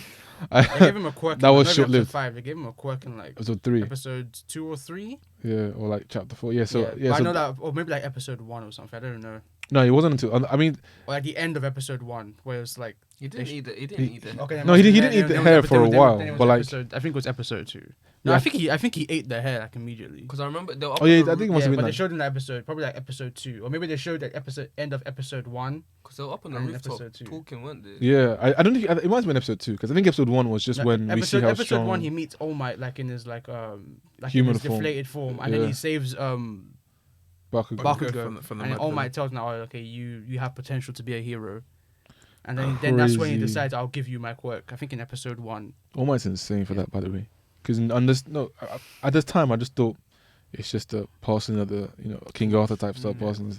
They gave him a quirk. That was maybe short-lived. Episode 5. They gave him a quirk in like Episode 3. episode 2 or 3. Yeah, or like chapter 4. Yeah, so But I know that, or maybe like episode 1 or something. I don't know. no, it wasn't until I mean, Or at the end of episode 1, where it was like. He didn't eat it. Okay, No, he didn't eat the hair for a while, but like, I think it was episode 2. No, Yeah. I think he ate the hair like immediately. Because I remember they were up oh yeah, on the I think it must have But been they that. showed in the episode, probably like episode 2, or maybe they showed like end of episode 1. Because they were up on the and rooftop episode 2. talking, weren't they? Yeah, I don't think it might have been episode 2, because I think episode 1 was just No, when we see how episode strong 1 he meets All Might like in his like Human in his form. deflated form, and Yeah. then he saves Bakugo. Bakugo, from the and mud All pit. Might tells him, "Oh, okay, you have potential to be a hero," and then that's when he Crazy. decides, "I'll give you my quirk." I think in episode 1. All Might's insane for that, by the way. Because at this time I just thought it's just a passing of the King Arthur type stuff. Passing.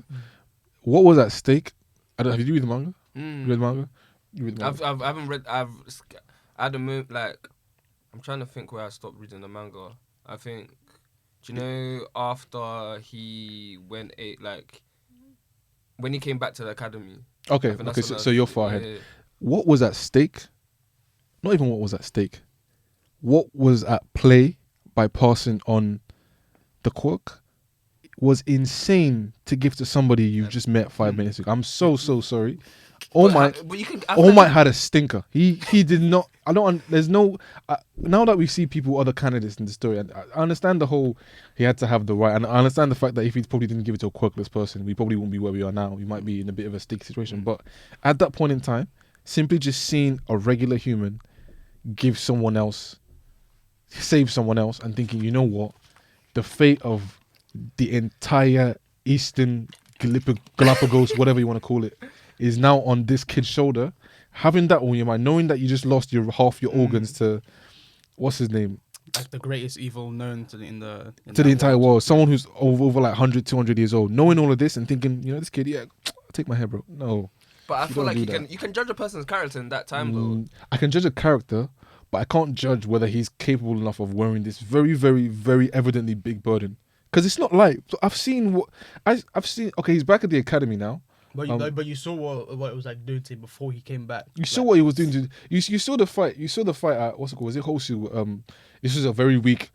What was at stake? I don't. Did you read the manga? You read the manga? You read the manga? I haven't read. At the moment, like, I'm trying to think where I stopped reading the manga. I think, do you know, after he went when he came back to the academy. Okay. I think Okay. that's when So you're far ahead. yeah. What was at stake? Not even what was at stake. What was at play by passing on the quirk was insane to give to somebody you just met 5 minutes ago. I'm so sorry. All Might had a stinker. He did not. I don't. There's no. Now that we see people, other candidates in the story, and I understand the whole. He had to have the right, and I understand the fact that if he probably didn't give it to a quirkless person, we probably wouldn't be where we are now. We might be in a bit of a sticky situation. But at that point in time, simply just seeing a regular human save someone else, and thinking, you know what, the fate of the entire Eastern Galapagos, whatever you want to call it, is now on this kid's shoulder. Having that on your mind, knowing that you just lost half your organs to, what's his name? Like the greatest evil known to the entire world. Someone who's over like 100, 200 years old. Knowing all of this and thinking, this kid, yeah, I'll take my hair, bro. No. But I You feel don't like do you can judge a person's character in that time though. I can judge a character, but I can't judge whether he's capable enough of wearing this very, very, very evidently big burden. Because it's not light. So I've seen. Okay, he's back at the academy now. But you saw what it was like doing to him before he came back. You saw what he was doing. You saw the fight. You saw the fight at what's it called? Was it Hosu? This was a very weak,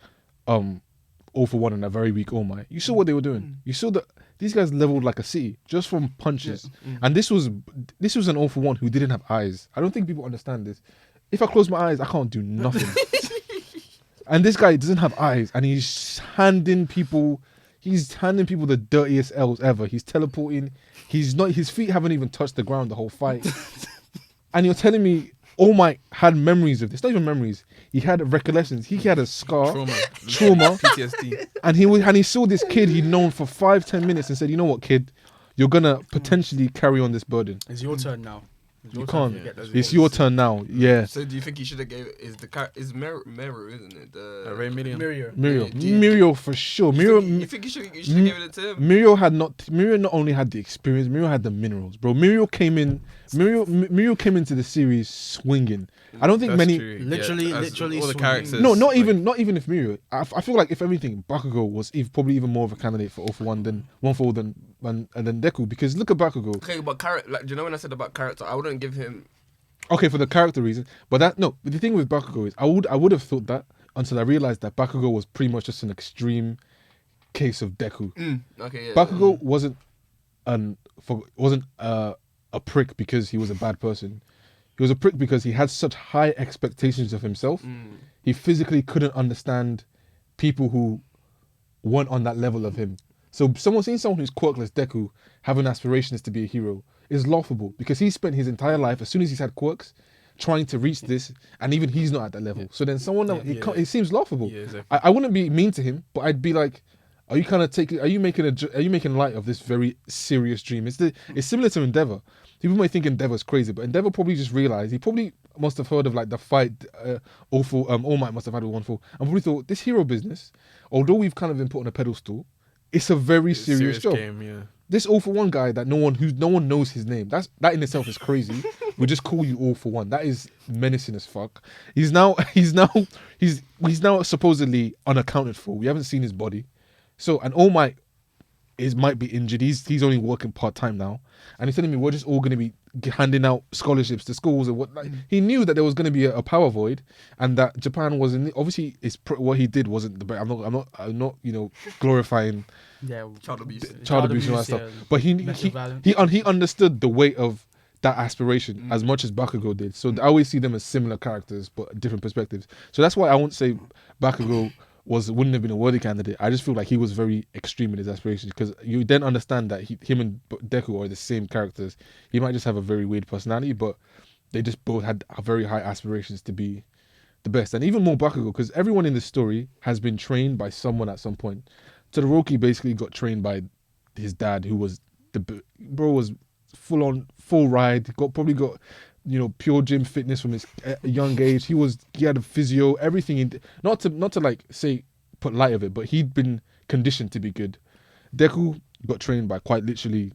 0-for-1 and a very weak All Might. You saw what they were doing. You saw that these guys leveled like a city just from punches. And this was an 0-for-1 who didn't have eyes. I don't think people understand this. If I close my eyes, I can't do nothing. And this guy doesn't have eyes, and he's handing people the dirtiest L's ever. He's teleporting. His feet haven't even touched the ground the whole fight. And you're telling me All Might had memories of this? Not even memories. He had recollections. He had a scar, trauma, PTSD. and he saw this kid he'd known for 5-10 minutes and said, "You know what, kid? You're gonna potentially carry on this burden. It's your turn now. You can't. It's your turn now." Yeah. So do you think he should have gave is Meru, isn't it? The Ray Million. Muriel for sure. You think you should have given it to him? Muriel not only had the experience, Muriel had the minerals, bro. Muriel came into the series swinging. I don't think many. Literally all the swinging. characters. No, not even if Muriel. I feel like if anything, Bakugo was probably even more of a candidate for 0-for-1 than 1-for-all than Deku. Because look at Bakugo. Okay, but do you know when I said about character, I wouldn't give him. Okay, for the character reason, but the thing with Bakugo is I would have thought that until I realized that Bakugo was pretty much just an extreme case of Deku. Okay, yeah. Bakugo wasn't a prick because he was a bad person. He was a prick because he had such high expectations of himself. He physically couldn't understand people who weren't on that level of him. So seeing someone who's quirkless Deku having aspirations to be a hero is laughable because he spent his entire life, as soon as he's had quirks, trying to reach this, and even he's not at that level. So then someone else, it seems laughable. Yeah, exactly. I wouldn't be mean to him, but I'd be like, Are you kind of taking? Are you making light of this very serious dream? It's similar to Endeavor. People might think Endeavor's crazy, but Endeavor probably just realized he probably must have heard of like the fight All Might must have had with 1-4, and probably thought this hero business, although we've kind of been put on a pedestal, it's a very serious job. Game, yeah. This All For One guy that no one knows his name. That in itself is crazy. We just call you All For One. That is menacing as fuck. He's now supposedly unaccounted for. We haven't seen his body. So and All Might might be injured. He's only working part-time now, and he's telling me we're just all going to be handing out scholarships to schools and what. Like, he knew that there was going to be a power void, and that Japan wasn't. Obviously, what he did wasn't the best. I'm not glorifying child abuse and all that stuff. But he understood the weight of that aspiration as much as Bakugo did. So I always see them as similar characters but different perspectives. So that's why I won't say Bakugo wouldn't have been a worthy candidate. I just feel like he was very extreme in his aspirations, because you then understand that him and Deku are the same characters. He might just have a very weird personality, but they just both had very high aspirations to be the best. And even more Bakugo, because everyone in this story has been trained by someone at some point. Todoroki basically got trained by his dad, who was was full ride. Probably got pure gym fitness from his young age. He had a physio, everything. Not to like say put light of it, but he'd been conditioned to be good. Deku got trained by quite literally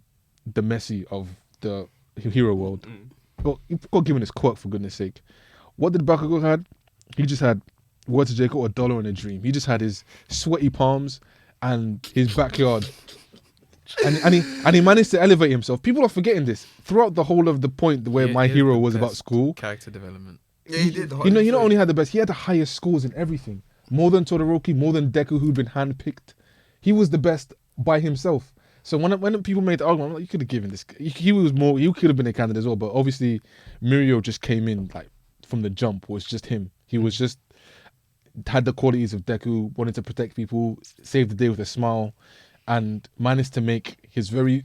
the Messi of the hero world. Got given his quirk, for goodness sake. What did Bakugo had? He just had, word to Jacob, a dollar in a dream. He just had his sweaty palms and his backyard. And he managed to elevate himself. People are forgetting this throughout the whole of the point where My Hero was about school. Character development. Yeah, he did. He not only had the best, he had the highest scores in everything. More than Todoroki, more than Deku, who'd been handpicked. He was the best by himself. So when people made the argument, I'm like, you could have given this. He could have been a candidate as well. But obviously, Mirio just came in like from the jump. Was just him. He was just had the qualities of Deku, wanted to protect people, save the day with a smile, and managed to make his very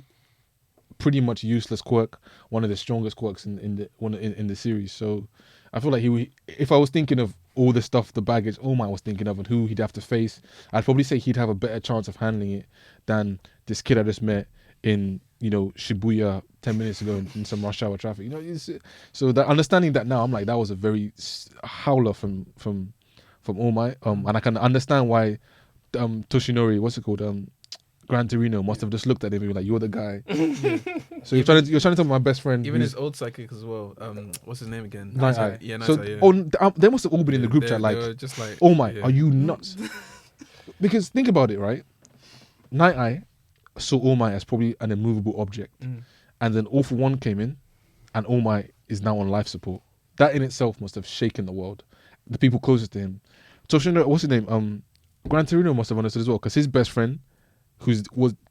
pretty much useless quirk one of the strongest quirks in the series. So I feel like if I was thinking of all the stuff, the baggage All Might was thinking of and who he'd have to face, I'd probably say he'd have a better chance of handling it than this kid I just met in Shibuya 10 minutes ago in some rush hour traffic. So that understanding that now, I'm like, that was a very howler from All Might. And I can understand why Toshinori, what's it called, Gran Torino must have just looked at him and be like, "You're the guy." So you're trying to tell my best friend. Even his old psychic as well. What's his name again? Night Eye. Yeah, Night So Eye, they must have all been in the group chat they like, were just like, "Oh my, yeah. are you nuts?" Because think about it, right? Night Eye saw All Might as probably an immovable object, and then All For One came in, and All Might is now on life support. That in itself must have shaken the world. The people closest to him. Toshino, what's his name? Gran Torino must have understood as well, because his best friend,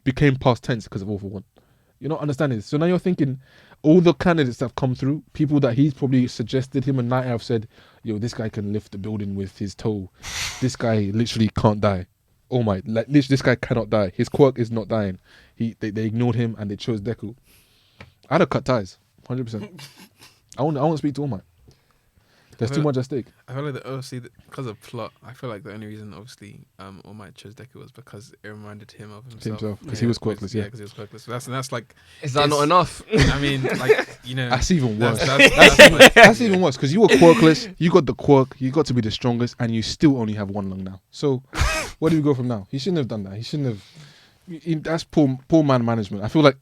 became past tense because of All For One. You're not understanding this. So now you're thinking all the candidates that have come through, people that he's probably suggested, him and Night have said, "Yo, this guy can lift the building with his toe. This guy literally can't die. Oh my, like literally, this guy cannot die. His quirk is not dying." They ignored him and they chose Deku. I'd have cut ties, 100%. I want to speak to All Might. There's too much at stake. I feel like because of plot, I feel like the only reason obviously All Might chose Deku was because it reminded him of himself. Because he was quirkless. Yeah, because he was quirkless. So that's like. Is that not enough? I mean, like that's even worse. That's even worse because you were quirkless. You got the quirk. You got to be the strongest, and you still only have one lung now. So, where do we go from now? He shouldn't have done that. He shouldn't have. That's poor man management. I feel like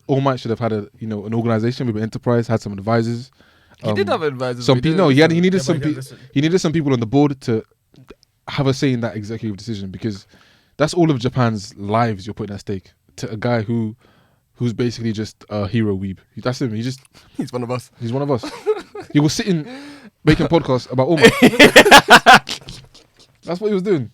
All Might should have had an organization, maybe an enterprise, had some advisors. He did have advisors. Some people. No, he needed some people. He needed some people on the board to have a say in that executive decision, because that's all of Japan's lives you're putting at stake to a guy who's basically just a hero weeb. That's him. He's one of us. He's one of us. He was sitting making podcasts about All Might. That's what he was doing.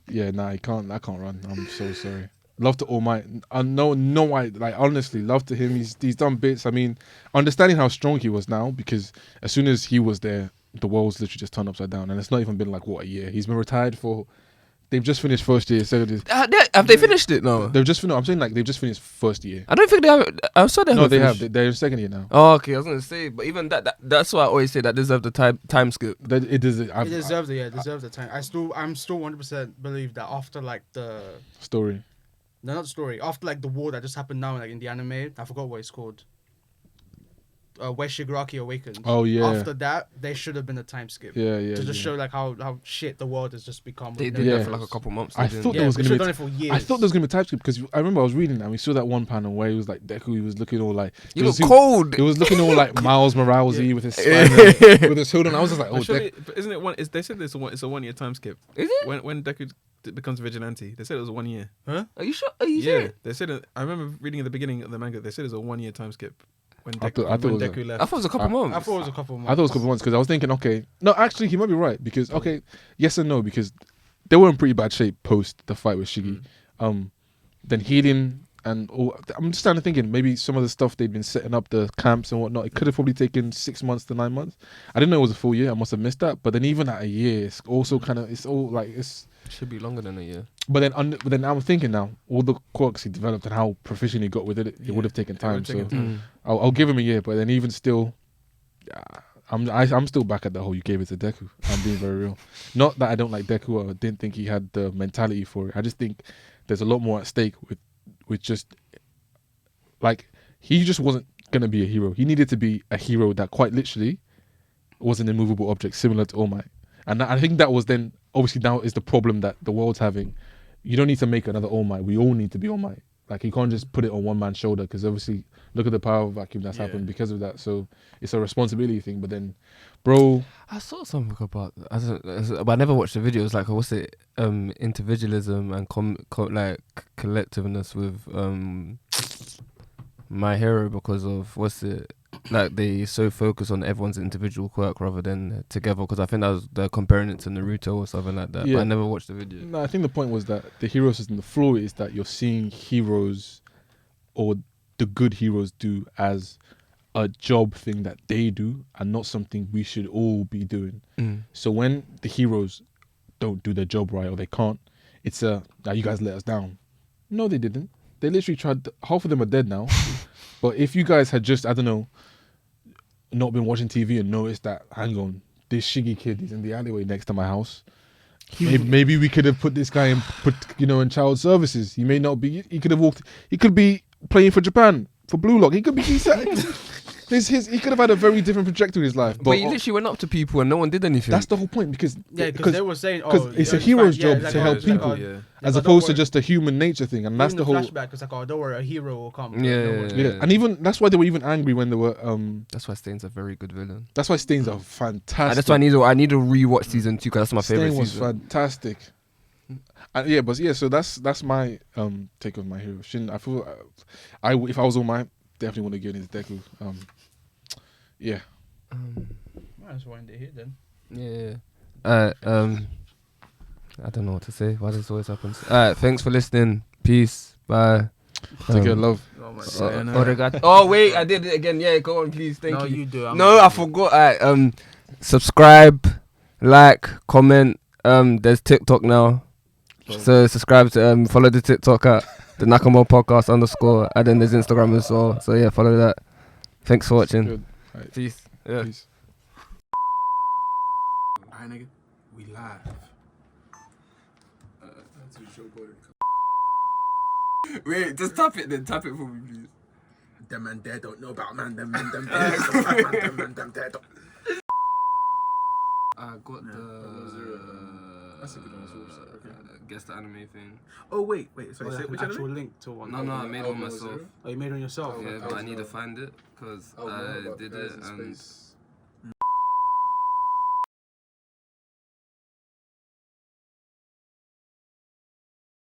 Yeah, nah, I can't run. I'm so sorry. Love to All Might. I know, like honestly, love to him. He's done bits. I mean, understanding how strong he was now, because as soon as he was there, the world's literally just turned upside down, and it's not even been like a year. He's been retired for they've just finished first year, second year. Have they finished it? No. They've just finished. I'm saying like they've just finished first year. I don't think they have. I saw they No, they finished. have. They're in second year now. Oh, okay. I was gonna say, but even that's why I always say that deserve the time skip. That it is. It deserves it. Yeah, it deserves the time. I'm still 100% believe that after like the Story. no, not the story. After like the war that just happened now, like in the anime, I forgot what it's called. Where Shigaraki awakens. Oh yeah. After that, there should have been a time skip. Yeah. To just show like how shit the world has just become. They with did Yeah. that for like a couple months. I they didn't. thought Yeah, there was we gonna should be. have done it for years. I thought there was gonna be TypeScript because I remember I was reading and we saw that one panel where he was like Deku. He was looking all like. You look cold. It was looking all like Miles Morales with his Yeah. spider, with his hood on. I was just like, oh, But surely, Deku. but isn't it one? They said it's a 1 year time skip. Is it? When Deku becomes vigilante, they said it was 1 year. Are you sure? Are you Yeah, sure? they said it. I remember reading at the beginning of the manga. They said it's a 1 year time skip. When I Deku, thought it when was a- Deku left. I thought it was a couple months. I thought it was a couple of months. I thought it was a couple months because I was thinking, okay, no, actually, he might be right because okay, yes and no because they were in pretty bad shape post the fight with Shiggy. Then healing and all, I'm just starting to thinking maybe some of the stuff they'd been setting up the camps and whatnot. It could have probably taken 6 months to 9 months. I didn't know it was a full year. I must have missed that. But then even at a year, it's also kind of it's all like it's. Should be longer than a year. But then I'm thinking now all the quirks he developed and how proficient he got with it. It would have taken It would time. have So taken time. I'll give him a year. But then even still. I'm still back at the whole you gave it to Deku. I'm being very real. Not that I don't like Deku or didn't think he had the mentality for it. I just think there's a lot more at stake with just like he just wasn't gonna be a hero. He needed to be a hero that quite literally was an immovable object, similar to All Might. And I think that was then obviously now is the problem that the world's having. You don't need to make another All Might. We all need to be All Might. Like you can't just put it on one man's shoulder because obviously look at the power vacuum that's happened because of that. So it's a responsibility thing. But then, bro, I saw something about. But I never watched the video. It was like what's it? Individualism and like collectiveness with My Hero because of what's it? Like they so focus on everyone's individual quirk rather than together. Because I think that was they're comparing it to Naruto or something like that. Yeah. But I never watched the video. no, I think the point was that the hero system, the flaw is that you're seeing heroes or the good heroes do as a job thing that they do and not something we should all be doing. So when the heroes don't do their job right or they can't, it's now you guys let us down. No, they didn't. They literally tried. Half of them are dead now. But if you guys had just, I don't know, not been watching TV and noticed that, hang on, this Shiggy kid is in the alleyway next to my house. Maybe we could have put this guy in child services. He may not be. He could have walked. He could be playing for Japan for Blue Lock. He could be. He could have had a very different trajectory in his life. But he literally went up to people and no one did anything. That's the whole point because because they were saying, it's a hero's job to help people, as opposed to just a human nature thing, and that's the whole. Flashback. It's like, oh, don't worry, a hero will come. Yeah. And even that's why they were even angry when they were. That's why Stain's a very good villain. That's why Stains are fantastic. And that's why I need to rewatch season 2 because that's my favorite Stain was season. fantastic. So that's my take on My Hero. I feel if I was All Might, definitely want to get into Deku. Yeah. That's why they're here then. Yeah. I don't know what to say. Why this always happens. Thanks for listening. Peace. Bye. Take care, love. Oh my Obrigado. Oh wait, I did it again. Yeah, go on, please. Thank No, you. you do. No, I forgot. Subscribe, like, comment. There's TikTok now, so subscribe to follow the TikTok at the Nakamura Podcast _ and then there's Instagram as well. So yeah, follow that. Thanks for watching. Good. Right. Peace. Yeah. Peace. Alright, nigga, we live. Wait, just tap it then. Tap it for me, please. Them man there don't know about man. Them man there don't. I got That's a good one. guess the anime thing. Oh wait. So like an actual link to one. No, I made one myself. Oh, you made it on yourself? Yeah, but I need to find it because I did it and